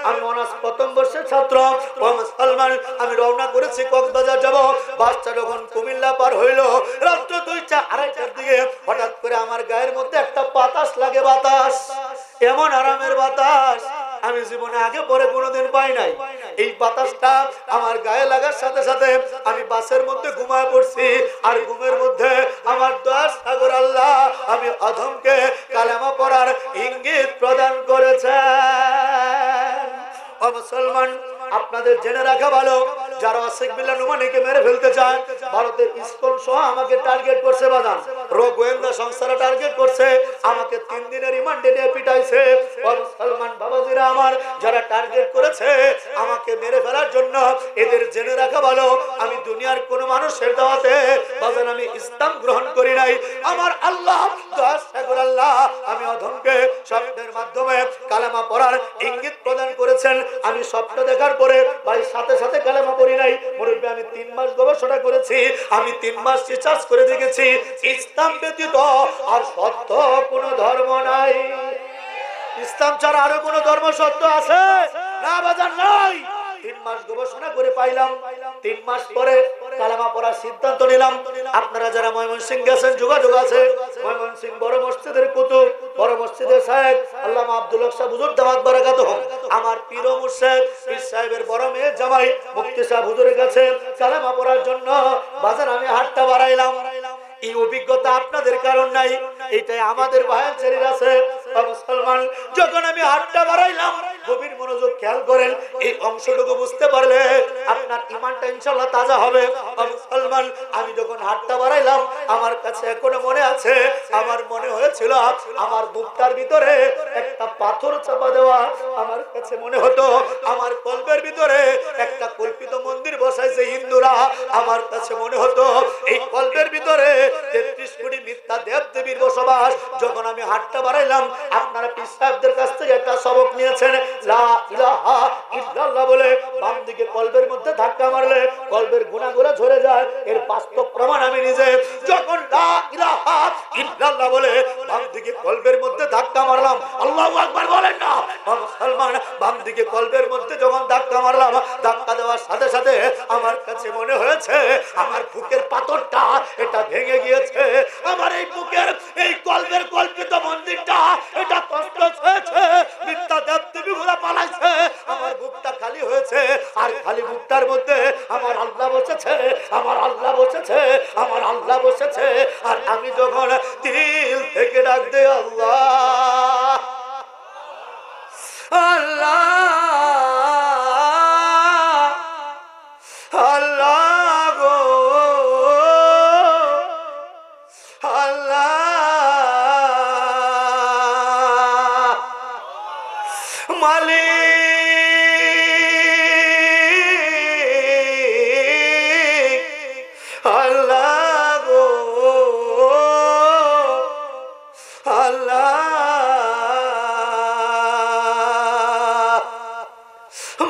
আমি অনার্স প্রথম বর্ষের ছাত্র। ও মুসলমান, আমি রওনা করেছি কক্সবাজার যাব। বাসটা যখন কুমিল্লা পার হইল, রাত্র 2টা 2:30টার দিকে হঠাৎ করে আমার গায়ের মধ্যে একটা বাতাস লাগে। বাতাস, এমন আরামের বাতাস আমি জীবনে আগে পরে কোনোদিন পাই নাই। এই বাতাসটা আমার গায়ে লাগার সাথে সাথে আমি বাসের মধ্যে ঘুমায় পড়ছি, আর ঘুমের মধ্যে আমার দয়ার সাগর আল্লাহ আমি অধমকে কালেমা পড়ার ইঙ্গিত প্রদান করেছেন। ও মুসলমান, আপনাদের জেনে রাখা ভালো, যারা শেখ বিল্লাহ নুমানিকে মেরে ফেলতে চায়, ভারতের ইসকন সহ আমাকে টার্গেট করছে বাজান, গোয়েন্দা সংস্থারা টার্গেট করছে, আমাকে 3 দিনের রিমান্ডে নিয়ে পিটাইছে। মুসলমান বাবাজিরা আমার, যারা টার্গেট করেছে আমাকে মেরে ফেলার জন্য, এদের জেনে রাখা ভালো আমি দুনিয়ার কোন মানুষের দাওয়াতে বাজান আমি ইসলাম গ্রহণ করি নাই। আমার আল্লাহ আল্লাহ আমি অধমকে স্বপ্নের মাধ্যমে কালেমা পড়ার ইঙ্গিত প্রদান করেছেন। আমি স্বপ্ন দেখার পরে ভাই সাথে সাথে কালেমা পড়ি নাই মুরব্বী, আমি 3 মাস গবেষণা করেছি, আমি 3 মাস রিসার্চ করে দেখেছি ইসলাম ব্যতীত আর সত্য কোন ধর্ম নাই। ইসলাম ছাড়া আরো কোন ধর্ম সত্য আছে না বাজার? নাই। 3 মাস গবেষণা করে পাইলাম, 3 মাস পরে কালেমা পড়ার সিদ্ধান্ত নিলাম। আপনারা যারা ময়মনসিংহ গেছেন যোগাযোগ আছে, ময়মনসিংহ বড় মসজিদের কুতুব, বড় মসজিদের শায়েখ আল্লামা আব্দুল হক সাহেব হুজুর দাওয়াত বারাকাতুহু, আমার পীর ও মুর্শিদ পীর সাহেবের বড় মেয়ে জামাই মুফতি সাহেব হুজুরের কাছে কালেমা পড়ার জন্য বাজার আমি হাতটা বাড়াইলাম। এই অভিজ্ঞতা আপনাদের কারণ নাই, এটাই আমাদের ভাইয়ের শরীর আছে। মুসলমান, যখন আমি হাতটা বাড়াইলাম, গভীর মনোযোগ খেয়াল করেন, এই অংশটুকু বুঝতে পারলে আপনার ঈমানটা ইনশাআল্লাহ তাজা হবে। মুসলমান, আমি যখন হাতটা বাড়াইলাম, আমার কাছে এখনো মনে আছে, আমার মনে হয়েছিল আমার বুকটার ভিতরে একটা পাথর চাপা দেওয়া। আমার কাছে মনে হতো আমার কলবের ভিতরে একটা কল্পিত মন্দির বসাইছে হিন্দুরা। আমার কাছে মনে হতো এই কলবের ভিতরে 33 কোটি মিথ্যা দেব দেবীর বসবাস। যখন আমি হাতটা বাড়াইলাম, আপনারা পীর সাহেবদের কাছ থেকে একটা সবক নিয়েছেন, লা ইলাহা ইল্লাল্লাহ বলে বাম দিকে কলবের মধ্যে ধাক্কা মারলে কলবের গুনাহগুলো ঝরে যায়। এর বাস্তব প্রমাণ আমি নিজে। যখন লা ইলাহা ইল্লাল্লাহ বলে বাম দিকে কলবের মধ্যে ধাক্কা মারলাম, আল্লাহু আকবার বলেন না মুসলমান, বাম দিকে কলবের মধ্যে যখন ধাক্কা মারলাম, ধাক্কা দেওয়ার সাথে সাথে আমার কাছে মনে হয়েছে আমার বুকের পাথরটা এটা ভেঙে গিয়েছে। আমার এই বুকের এই কলবের কল্পিত মন্দিরটা এটা কষ্ট হয়েছে, মিথ্যা দেব দেবীগুলো পালাইছে, আমার বুকটা খালি হয়েছে। আর খালি বুকটার মধ্যে আমার আল্লাহ বসেছে, আমার আল্লাহ বসেছে, আমার আল্লাহ বসেছে। আর আমি যখন দিল থেকে ডাক দে আল্লাহ আল্লাহ আল্লাহ গো আল্লাহ মালিক আল্লাহ গো আল্লাহ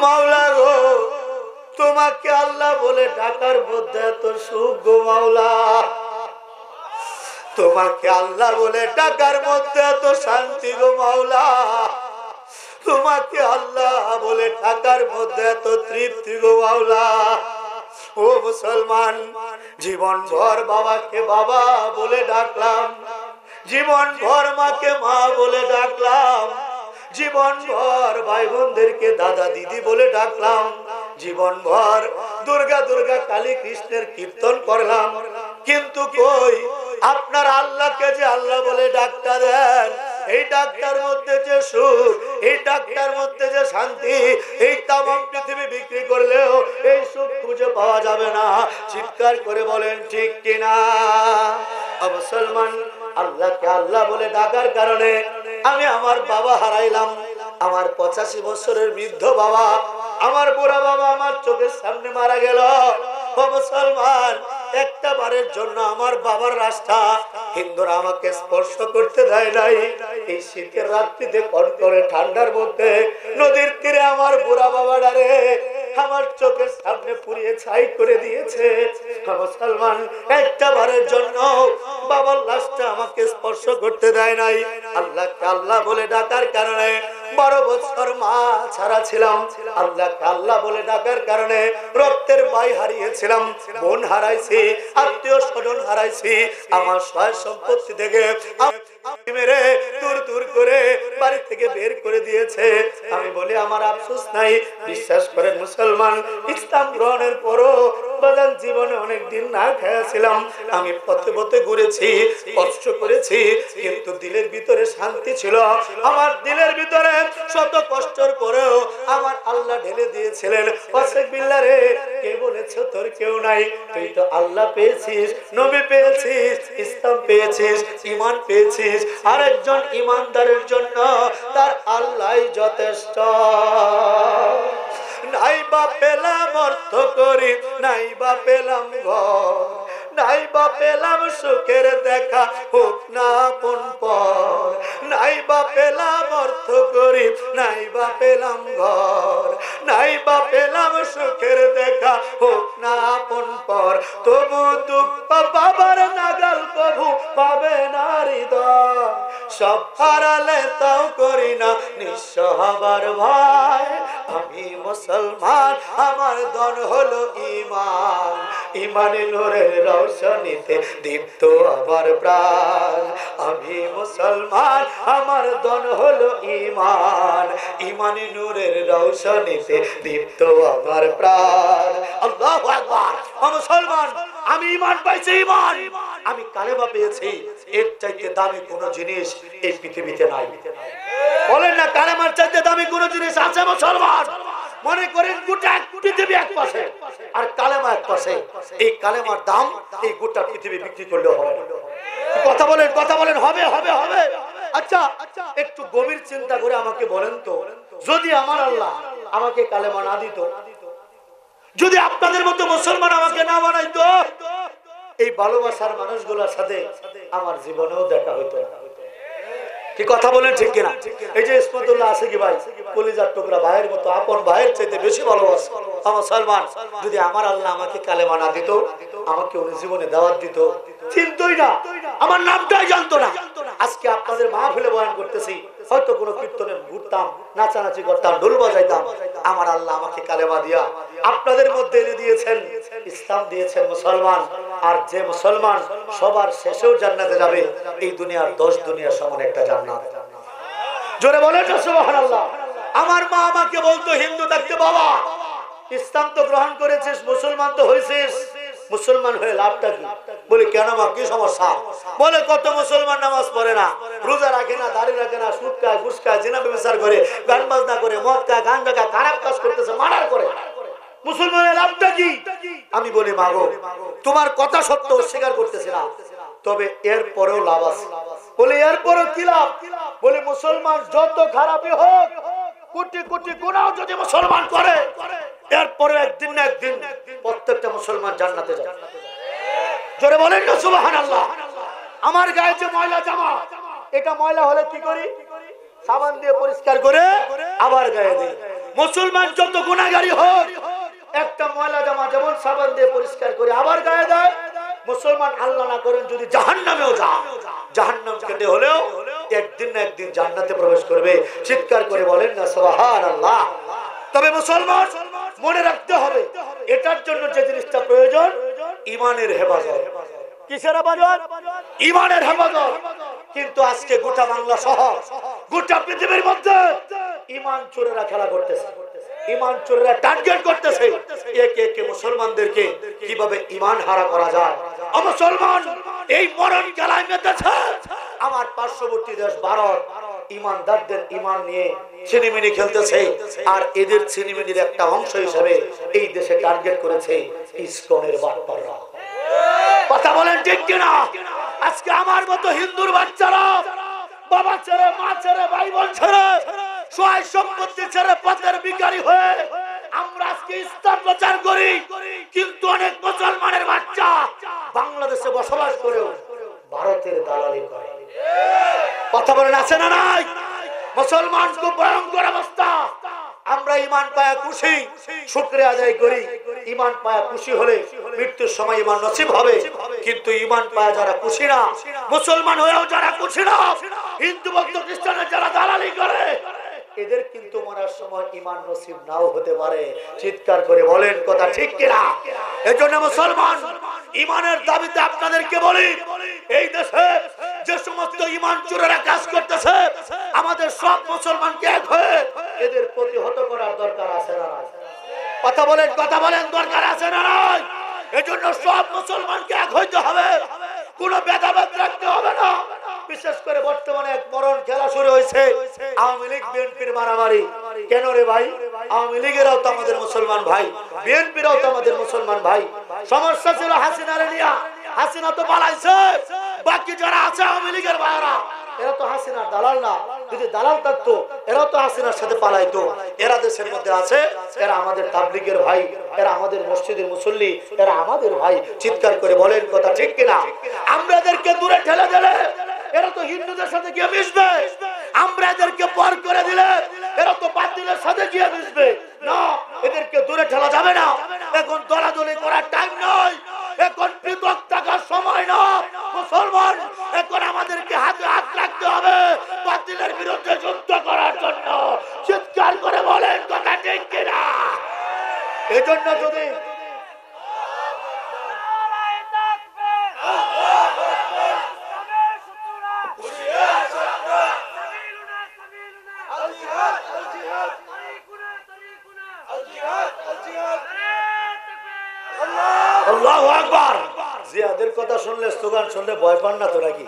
মাওলা গো, তোমাকে আল্লাহ বলে ডাকার মধ্যে এত সুখ গো মাওলা, তোমাকে আল্লাহ বলে ডাকার মধ্যে এত শান্তি গো মাওলা, তোমাকে আল্লাহ বলে ডাকার মধ্যে এত তৃপ্তি গো মাওলা। ও মুসলমান, জীবন ভর বাবাকে বাবা বলে ডাকলাম, জীবন ভর মাকে মা বলে ডাকলাম, জীবন ভর ভাই বোনদেরকে দাদা দিদি বলে ডাকলাম, জীবন ভর দুর্গা দুর্গা কালী কৃষ্ণের কীর্তন করলাম, কিন্তু কই আপনার আল্লাহকে যে আল্লাহ বলে ডাক্তার দেন, এই ডাক্তার মধ্যে যে সুখ, এই ডাক্তার মধ্যে যে শান্তি, এই তামাম পৃথিবী বিক্রি করলেও এই সুখ খুঁজে পাওয়া যাবে না। চিৎকার করে বলেন ঠিক কিনা? মুসলমান, আল্লাহকে আল্লাহ বলে ডাকার কারণে আমি আমার বাবা হারাইলাম। আমার 85 বছরের বৃদ্ধ বাবা, আমার বুড়া বাবা আমার চোখের সামনে মারা গেল। ও মুসলমান, একটা বারের জন্য আমার বাবার রাস্তা হিন্দুরা আমাকে স্পর্শ করতে দেয় নাই। এই শীতের রাত্রিতে কনকনে ঠান্ডার মধ্যে নদীর তীরে আমার বুড়া বাবা ডারে আমার চোখের সামনে পুড়িয়ে ছাই করে দিয়েছে। মুসলমান, একটা বারের জন্য বাবার লাশটা আমাকে স্পর্শ করতে দেয় নাই। আল্লাহকে আল্লাহ বলে ডাকার কারণে 12 বছর মা ছাড়া ছিলাম। আল্লাহকে আল্লাহ বলে ডাকার কারণে রক্তের ভাই হারিয়েছিলাম, বোন হারাইছি, আত্মীয় স্বজন হারাইছি। আমার সয় সম্পত্তি থেকে মেরে দূর দূর করে বাড়ি থেকে বের করে দিয়েছে। আমি বলি আমার আফসোস নাই। বিশ্বাস করেন মুসলমান, ইসলাম গ্রহণের পরও বাজান জীবনে অনেক দিন না খেয়েছিলাম, আমি পথে পথে ঘুরেছি, কষ্ট করেছি, কিন্তু দিলের ভিতরে শান্তি ছিল। আমার দিলের ভিতরে শত কষ্টের পরেও আমার আল্লাহ ঢেলে দিয়েছিলেন। ওয়াসিক বিল্লাহ রে, কে বলেছ তোর কেউ নাই? তুই তো আল্লাহ পেয়েছিস, নবী পেয়েছিস, ইসলাম পেয়েছিস, ঈমান পেয়েছিস। আরেকজন ঈমানদারের জন্য তার আল্লাহই যথেষ্ট। নাই বা পেলাম অর্থ করি, নাই বা পেলাম ঘর, নাই বা পেলাম সুখের দেখা, হোক না আপন পর। নাই বা পেলাম অর্থ করি, নাই বা পেলাম ঘর, নাই বা পেলাম সুখের দেখা, হোক না আপন পর। তবু দুঃখ বাবার নাগাল কভু পাবে না হৃদয়। সব হারালে তাও করি না নিঃস্ব হবার ভয়। আমি মুসলমান, আমার দন হলো ঈমান, ঈমানে নূরের রৌশনীতে দীপ্ত আমার প্রাণ। আমি মুসলমান, আমার দন হলো ঈমান, ঈমানে নূরের রৌশনীতে দীপ্ত আমার প্রাণ। আল্লাহু আকবার। মুসলমান, আমি ঈমান পাইছি, ঈমান, আমি কালেমা পেয়েছি। এর চাইতে দামি কোনো জিনিস এই পৃথিবীতে নাই। বলেন না, কালেমার চাইতে দামি কোনো জিনিস আছে মুসলমান? মনে করেন গোটা পৃথিবী এক পাশে আর কালেমা এক পাশে, এই কালেমার দাম এই গোটা পৃথিবী বিক্রি করলেও হবে। কথা বলেন, কথা বলেন, হবে হবে হবে। আচ্ছা, একটু গভীর চিন্তা করে আমাকে বলেন তো, যদি আমার আল্লাহ আমাকে কালেমা না দিত, যদি আপনাদের মতো মুসলমান আমাকে না বানাইতো, এই ভালোবাসার মানুষগুলোর সাথে আমার জীবনেও দেখা হইতো না। কি কথা বলেন, ঠিক কিনা? এই যে ইসমতুল্লাহ আছে কি ভাই, কলিজার টুকরা ভাইয়ের মতো, আপন ভাইয়ের চাইতে বেশি ভালোবাসে আমার সালমান। যদি আমার আল্লাহ আমাকে কালেমা না দিত, আমাকে উনি জীবনে দাওয়াত দিত, চিনতই না, আমার নামটাই জানতো না। আজকে আপনাদের মাহফিলে বয়ান করতেছি, হয়তো কোনো কীর্তনে ঘুরতাম, নাচানাচি করতাম, ঢোল বাজাইতাম। আমার আল্লাহ আমাকে কালেমা দিয়া আপনাদের মধ্যে এনে দিয়েছেন, ইসলাম দিয়েছেন মুসলমান। আর যে মুসলমান সবার শেষেও জান্নাতে যাবে, এই দুনিয়ার 10 দুনিয়ার সমান একটা জান্নাত। জোরে বলেন না সুবহানাল্লাহ। আমার মা আমাকে বলতো হিন্দু থাকতে, বাবা ইসলাম তো গ্রহণ করেছিস, মুসলমান তো হয়েছিস, মুসলমান হয়ে লাভটা কি? বলি কেন মা, কি সমস্যা? বলে কত মুসলমান নামাজ পড়ে না, রোজা রাখে না, দাড়ি রাখে না, সুদ খায়, ঘুষ খায়, জিনা ব্যভিচার করে, গান বাজনা করে, মদ খায়, গাঞ্জা খায়, খারাপ কাজ করতেছে, মার্ডার করে, মুসলমানের লাভটা কি? আমি বলি মা গো, তোমার কথা সত্য, অস্বীকার করতেছে না, তবে এর পরেও লাভ আছে। বলে এর পরেও কি লাভ? বলে মুসলমান যত খারাপই হোক, কোটি কোটি গুনাহ যদি মুসলমান করে, এরপরে একদিন না একদিন প্রত্যেকটা মুসলমান জান্নাতে যাবে। জোরে বলেন না সুবহানাল্লাহ। আমার গায়ে যে ময়লা জামা, এটা ময়লা হলে কি করি? সাবান দিয়ে পরিষ্কার করে আবার গায়ে দিই। মুসলমান যত গুনাহগারী হোক, একটা ময়লা জামা যেমন সাবান দিয়ে পরিষ্কার করে আবার গায়ে দেয়, মুসলমান আল্লাহ না করেন যদি জাহান্নামেও যায়, জাহান্নাম কেটে হলেও একদিন না একদিন জান্নাতে প্রবেশ করবে। চিৎকার করে বলেন না সুবহানাল্লাহ। তবে মুসলমান মনে রাখতে হবে, এটার জন্য যে জিনিসটা প্রয়োজন, ঈমানের হেফাজত। কিসের হেফাজত? ঈমানের হেফাজত। কিন্তু আজকে গোটা বাংলা সহ গোটা পৃথিবীর মধ্যে ঈমান চোরেরা খেলা করতেছে, ঈমান চোরেরা টার্গেট করতেছে একে একে মুসলমানদেরকে কিভাবে ঈমান হারা করা যায়। মুসলমান এই মরণ খেলায় মেতেছে। আমার পার্শ্ববর্তী দেশ ভারত ঈমানদারদের ঈমান নিয়ে ছিনিমিনি খেলতেছে, আর এদের ছিনিমিনির একটা অংশ হিসেবে এই দেশে টার্গেট করেছে ইসকনের বাটপাররা। কথা বলেন ঠিক কিনা? আজকে আমার মতো হিন্দুর বাচ্চারা বাবা ছেড়ে, মা ছেড়ে, ভাই বোন ছেড়ে, সহায় সম্পত্তি ছেড়ে পথের ভিখারি হয়ে আমরা আজকে ইসলাম প্রচার করি, কিন্তু অনেক মুসলমানের বাচ্চা বাংলাদেশে বসবাস করেও ভারতের দালালি করে। কথা বলেন আছে না নাই? মুসলমান খুব ভয়ঙ্কর অবস্থা। আমরা ঈমান পায়া খুশি, শুকরিয়া আদায় করি। ঈমান পায়া খুশি হলে মৃত্যুর সময় ঈমান নসিব হবে, কিন্তু ঈমান পায়া যারা খুশি না, মুসলমান হয়েও যারা খুশি না, হিন্দু ভক্ত খ্রিস্টানের যারা দালালি করে, এদের কিন্তু মরার সময় ঈমান নসিব নাও হতে পারে। চিৎকার করে বলেন কথা ঠিক কিনা? এজন্য মুসলমান ঈমানের দাবিতে আপনাদেরকে বলি, এই দেশে যে সমস্ত ঈমান চোরেরা কাজ করতেছে, আমাদের সব মুসলমানকে এক হয়ে এদের প্রতিহত করার দরকার আছে না নাই? কথা বলেন, কথা বলেন, দরকার আছে না নাই? এজন্য সব মুসলমানকে এক হইতে হবে, কোনো ভেদাভেদ রাখতে হবে না। বিশেষ করে বর্তমানে এক মরণ খেলা শুরু হয়েছে, আওয়ামী লীগ বিএনপির মারামারি। কেন রে ভাই? আওয়ামী লীগেরাও তো আমাদের মুসলমান ভাই, বিএনপিরাও তো আমাদের মুসলমান ভাই। সমস্যা ছিল হাসিনারে নিয়া, হাসিনা তো পালাইছে, বাকি যারা আছে আওয়ামী লীগের ভাইরা এরা তো হাসিনার দালাল না। যদি দালাল থাকতো এরা তো হাসিনার সাথে পালাইতো। এরা দেশের মধ্যে আছে, এরা আমাদের তাবলীগের ভাই, এরা আমাদের মসজিদের মুসল্লি, এরা আমাদের ভাই। চিৎকার করে বলেন কথা ঠিক কিনা? আমরা এদেরকে দূরে ঠেলে দিলে এরা তো হিন্দুদের সাথে গিয়ে মিশবে, আমরা এদেরকে পর করে দিলে এরা তো বাতিলের সাথে গিয়ে মিশবে। না, এদেরকে দূরে ঠেলা যাবে না। এখন দলাদলি করার টাইম নয়, এখন পৃথক থাকার সময় না। মুসলমান এখন আমাদেরকে হাতে হাত রাখতে হবে বাতিলের বিরুদ্ধে যুদ্ধ করার জন্য। চিৎকার করে বলেন কথা ঠিক কিনা? এই জন্য যদি আল্লাহু আকবার। জিহাদের কথা শুনলে, স্লোগান শুনলে ভয় পান না তো নাকি?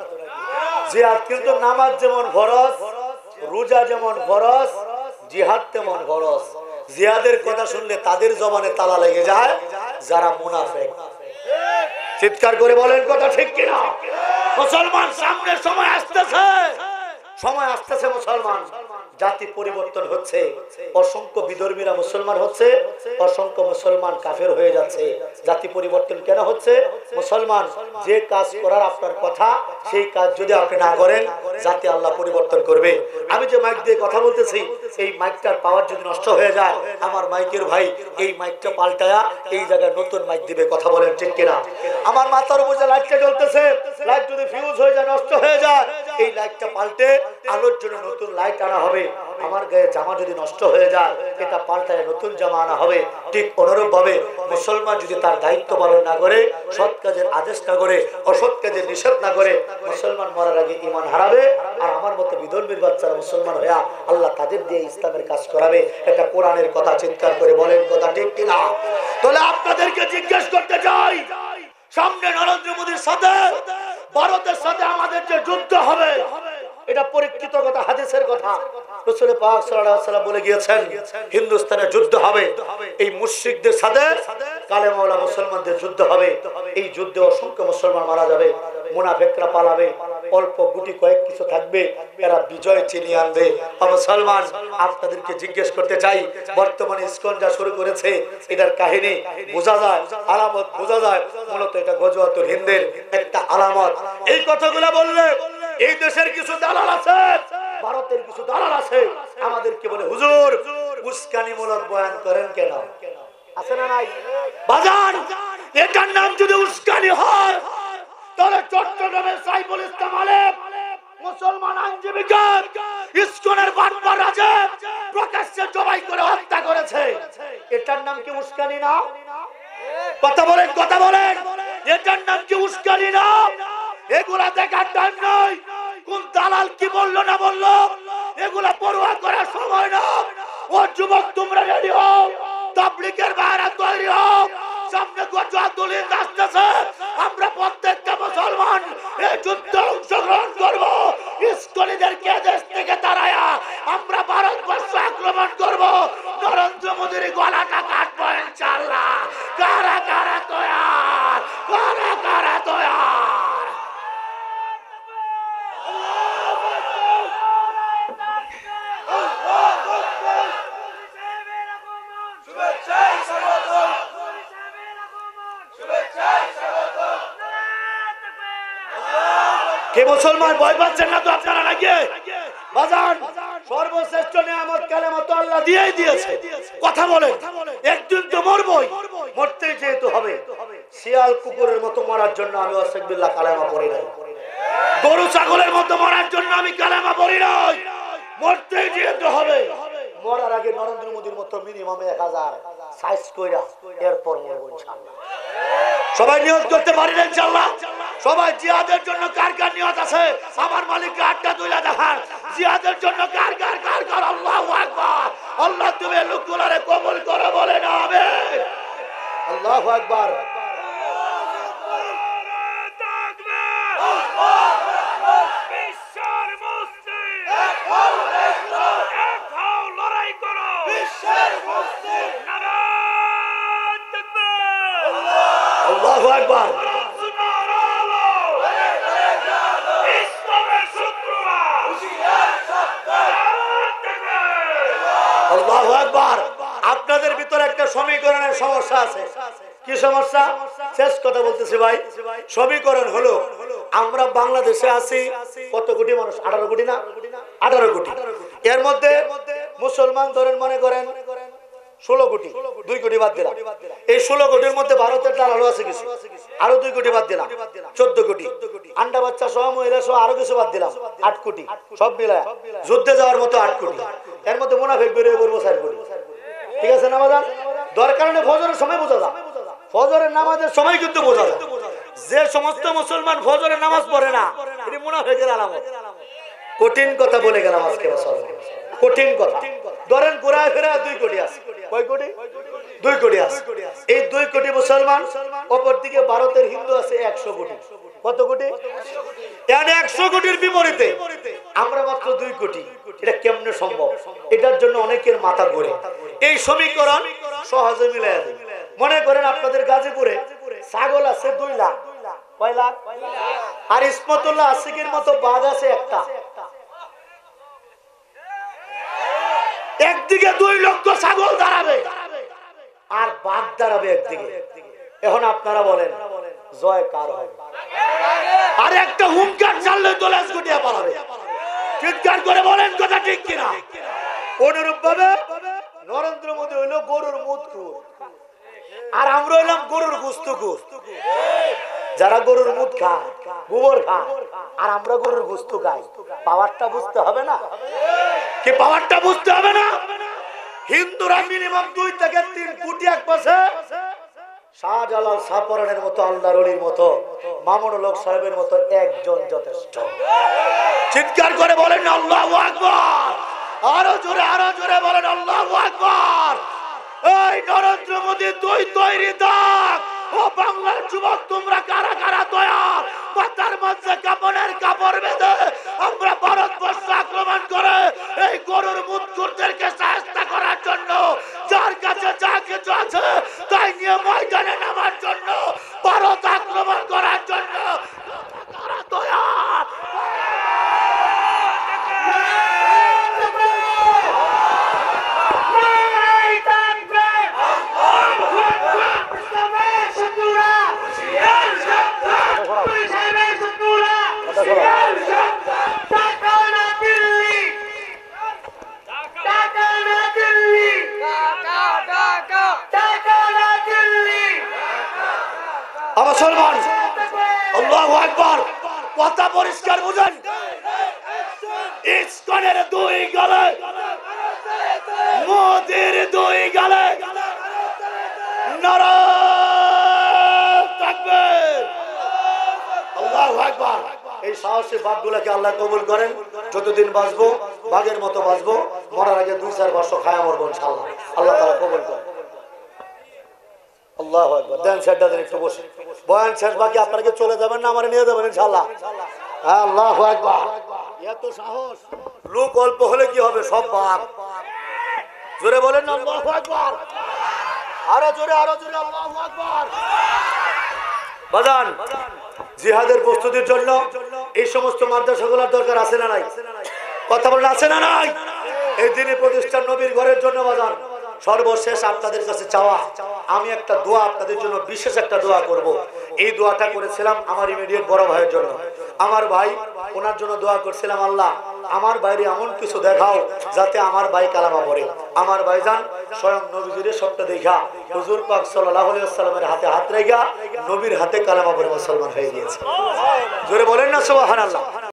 জিহাদ কিন্তু নামাজ যেমন ফরজ, রোজা যেমন ফরজ, জিহাদ তেমন ফরজ। জিহাদের কথা শুনলে তাদের জবানে তালা লেগে যায় যারা মুনাফিক। চিৎকার করে বলেন কথা ঠিক কিনা? মুসলমান সামনে সময় আসতেছে, সময় আসতেছে। মুসলমান জাতি পরিবর্তন হচ্ছে, অসংখ্য বিধর্মীরা মুসলমান হচ্ছে, অসংখ্য মুসলমান কাফের হয়ে যাচ্ছে। জাতি পরিবর্তন কেন হচ্ছে? মুসলমান যে কাজ করার আপনার কথা, সেই কাজ যদি আপনি না করেন, জাতি আল্লাহ পরিবর্তন করবে। আমি যে মাইক দিয়ে কথা বলতেছি, এই মাইকটার পাওয়ার যদি নষ্ট হয়ে যায়, আমার মাইকের ভাই এই মাইকটা পাল্টায়া এই জায়গায় নতুন মাইক দিবে। কথা বলেন ঠিক কিনা? আমার মাথার উপর যে লাইটটা জ্বলতেছে, লাইট যদি ফিউজ হয়ে যায়, নষ্ট হয়ে যায়, এই লাইটটা পাল্টে আলোর জন্য নতুন লাইট আনা হবে। আমার গায়ে জামা যদি নষ্ট হয়ে যায়, এটা পাল্টায় নতুন জামা আনা হবে। ঠিক অনুরূপ ভাবে মুসলমান যদি তার দায়িত্ব পালন না করে, সৎ কাজের আদেশ না করে, অসৎ কাজের নিষেধ না করে, মুসলমান মরার আগে ঈমান হারাবে। আর আমার মতো বিধর্মীর বাচ্চারা মুসলমান হয়ে আল্লাহ তাদের দিয়ে ইসলামের কাজ করাবে। এটা কোরআনের কথা। চিৎকার করে বলেন কথা ঠিক কিনা? তাহলে আপনাদেরকে জিজ্ঞেস করতে চাই, সামনে নরেন্দ্র মোদীর সাথে ভারতের সাথে আমাদের যে যুদ্ধ হবে, এটা পরীক্ষিত কথা, হাদিসের কথা। রাসূল পাক সাল্লাল্লাহু আলাইহি ওয়াসাল্লাম বলে গিয়েছেন, হিন্দুস্তানে যুদ্ধ হবে, এই মুশরিকদের সাথে কালেমাওয়ালা মুসলমানদের যুদ্ধ হবে। এই যুদ্ধে অসংখ্য মুসলমান মারা যাবে, মুনাফিকরা পালাবে, অল্প গুটি কয়েক কিছু থাকবে, এরা বিজয় চিনিয়ে আনবে। মুসলমান আপনাদেরকে জিজ্ঞেস করতে চাই, বর্তমানে ইসকন যা শুরু করেছে, এটার কাহিনী বোঝা যায়, আলামত বোঝা যায়, মূলত এটা গজওয়াতুল হিন্দের একটা আলামত। এই কথাগুলো বললে এই দেশের কিছু দালাল আছে, ভারতের কিছু দালাল আছে, আমাদেরকে বলে হুজুর উস্কানিমূলক বয়ান করেন কেন? আছে না নাই? বাজান, এটার নাম যদি উস্কানি হয়, তাহলে চট্টগ্রামের সাইফুল ইসলাম আলেম মুসলমান আইনজীবীকে ইসকনের বাটপার রাজে প্রকাশ্যে জবাই করে হত্যা করেছে। এটার নাম কি উস্কানি না? কথা বলেন, কথা বলেন, এটার নাম কি উস্কানি না? এগুলা দেখার টাইম নয়, কোন দালাল কি বললো না বললো এগুলা পরোয়া করার সময় না। ও যুবক, তোমরা রেডি হও, তাবলীগের বাইরে তৈরি হও, সামনে গজওয়াতুল হিন্দ আসতেছে। আমরা প্রত্যেকটা মুসলমান এই যুদ্ধে অংশগ্রহণ করব। ইসকনিদেরকে দেশ থেকে তাড়ায়া আমরা ভারতবর্ষ আক্রমণ করব। নরেন্দ্র মোদীর গলাটা কাটবো ইনশাআল্লাহ। কারা কারা তৈয়ার? কারা কারা তৈয়ার? কে মুসলমান ভয় পাচ্ছেন না তো আপনারা নাকি? বাজান, সর্বশ্রেষ্ঠ নিয়ামত কালেমা তো আল্লাহ দিয়েই দিয়েছে। কথা বলেন, একদিন তো মরবই, মরতেই যেহেতু হবে। শিয়াল কুকুরের মতো মরার জন্য আমি আস্তাগফিরুল্লাহ কালেমা পড়ি নাই, গরু ছাগলের মতো মরার জন্য আমি কালেমা পড়ি নাই। মরতেই যেহেতু হবে, মরার আগে নরেন্দ্র মোদীর মতো মিনিমাম 1000 সাইজ কইরা এরপর মরব ইনশাআল্লাহ। সবাই নিয়ত করতে পারেন ইনশাআল্লাহ। সবাই জিহাদের জন্য কার কার নিয়ত আছে? আমার মালিককে হাতটা তুলে দেখান। জিহাদের জন্য কার কার কার কার? আল্লাহু আকবার। আল্লাহ তুমি লোকগুলোরে কবুল করো, বলেন আমিন। আল্লাহু আকবার। আল্লাহু আকবার। আল্লাহু আকবার। আপনাদের ভিতরে একটা সমীকরণের সমস্যা আছে। কি সমস্যা? শেষ কথা বলতেছি ভাই। সমীকরণ হলো আমরা বাংলাদেশে আছি কত কোটি মানুষ? 18 কোটি না? 18 কোটি। এর মধ্যে মুসলমান ধরেন মনে করেন 16 কোটি, 2 কোটি বাদ দিলাম। এই 16 কোটির মধ্যে ভারতের দালালও আছে কিছু, আরো 2 কোটি বাদ দিলাম, 14 কোটি। আন্ডা বাচ্চা সহ মহিলা সহ আরো কিছু বাদ দিলাম, 8 কোটি। সব মিলায় যুদ্ধে যাওয়ার মতো 8 কোটি। এর মধ্যে মুনাফিক বেরিয়ে পড়বো 4 কোটি। ঠিক আছে না বাজান? দরকার নেই ফজরের সময় বোঝা যায়, ফজরের নামাজের সময় কিন্তু বোঝা যায়। যে সমস্ত মুসলমান ফজরের নামাজ পড়ে না, এটি মুনাফিকের আলামত। কঠিন কথা বলে গেলাম আজকে, কঠিন কথা। ধরেন ঘুরায় ফেরা 2 কোটি আছে। কয় কোটি? 2 কোটি আছে। এই 2 কোটি মুসলমান, অপর দিকে ভারতের হিন্দু আছে 100 কোটি। কত কোটি? 100 কোটির বিপরীতে আমরা মাত্র 2 কোটি। এটা কেমনে সম্ভব? এটার জন্য অনেকের মাথা ঘুরে। এই সমীকরণ সহজে মিলাই দেয়। মনে করেন আপনাদের গাজীপুরে ছাগল আছে 2 লাখ। কয় লাখ? আর ইসমতুল্লাহ আসিকের মতো বাঘ আছে একটা। একদিকে 2 লক্ষ ছাগল দাঁড়াবে আর বাঘ দাঁড়াবে একদিকে। এখন আপনারা বলেন জয় কার হবে? আর একটা হুঙ্কার চাললে দোলাস গুটিয়া পালাবে। চিৎকার করে বলেন কথা ঠিক কিনা? অনুরূপ ভাবে নরেন্দ্র মোদী হইল গরুর মুতখুর, আর আমরা হইলাম গরুর গুস্তুখুর। যারা গরুর মুত খায়, গোবর খায়, আর আমরা গরুর গুস্তু খাই। পাওয়ারটা বুঝতে হবে না? কি পাওয়ারটা বুঝতে হবে না? হিন্দুরা মিনিমাম 2 থেকে 3 কোটি এক পাশে, শাহজালাল সাপরানের মতো, আল্লাহর ওলির মতো, মামুনুল হক সাহেবের মতো একজন যথেষ্ট। চিৎকার করে বলেন আল্লাহু আকবার। আরো জোরে বলেন আল্লাহু আকবার। এই নরেন্দ্র মোদী তুই তৈরি থাক। ও বাংলার যুবক, তোমরা কারা কারা তৈরি? মাথার মধ্যে কাপড়ের কাপড় বেঁধে আমরা ভারতবর্ষ আক্রমণ করে এই গরুর মুতখুরদেরকে সাহায্য করার জন্য, যার কাছে যা কিছু আছে তাই নিয়ে ময়দানে নামার জন্য, ভারত আক্রমণ করার জন্য কারা তৈরি? মুসলমান আল্লাহু আকবার। কথা পরিষ্কার বুঝেন। ইসকনের 2 গালে, মোদির 2 গালে নারা তাকবীর, আল্লাহু আকবার। এই সাহসী বাপগুলোকে আল্লাহ কবুল করেন। যতদিন বাঁচবো বাঘের মতো বাঁচবো, মরার আগে 2-4 বছর খায়া মরবো ইনশাআল্লাহ। আল্লাহ তাআলা কবুল করেন। আল্লাহু আকবার। দেন সেটা দেন একটু বসে। বয়ান শেষ, বাকি আপনারা কি চলে যাবেন না আমারে নিয়ে যাবেন ইনশাআল্লাহ? আল্লাহু আকবার। এত সাহস! লোক অল্প হলে কি হবে? সব বাঘ। জোরে বলেন না আল্লাহু আকবার। আরো জোরে আল্লাহু আকবার। বাজান, জিহাদের প্রস্তুতির জন্য এই সমস্ত মাদ্রাসাগুলোর দরকার আছে না নাই? কথা বলেন আছে না নাই? এই দিনে প্রতিষ্ঠান নবীর ঘরের জন্য বাজান সর্বশেষ আপনাদের কাছে চাওয়া, আমি একটা দোয়া আপনাদের জন্য, বিশেষ একটা দোয়া করব। এই দোয়াটা করেছিলাম আমার ইমিডিয়েট বড় ভাইয়ের জন্য। আমার ভাই, ওনার জন্য দোয়া করছিলাম, আল্লাহ আমার বাইরে এমন কিছু দেখাও যাতে আমার ভাই কালামা পড়ে। আমার ভাইজান স্বয়ং নবীজির স্বপ্ন দেখা হুজুর পাক সাল্লাল্লাহু আলাইহি ওয়াসাল্লামের হাতে হাত রেখা নবীর হাতে কালামা পড়ে মুসলমান হয়ে গিয়েছে। জোরে বলেন না সুবহানাল্লাহ।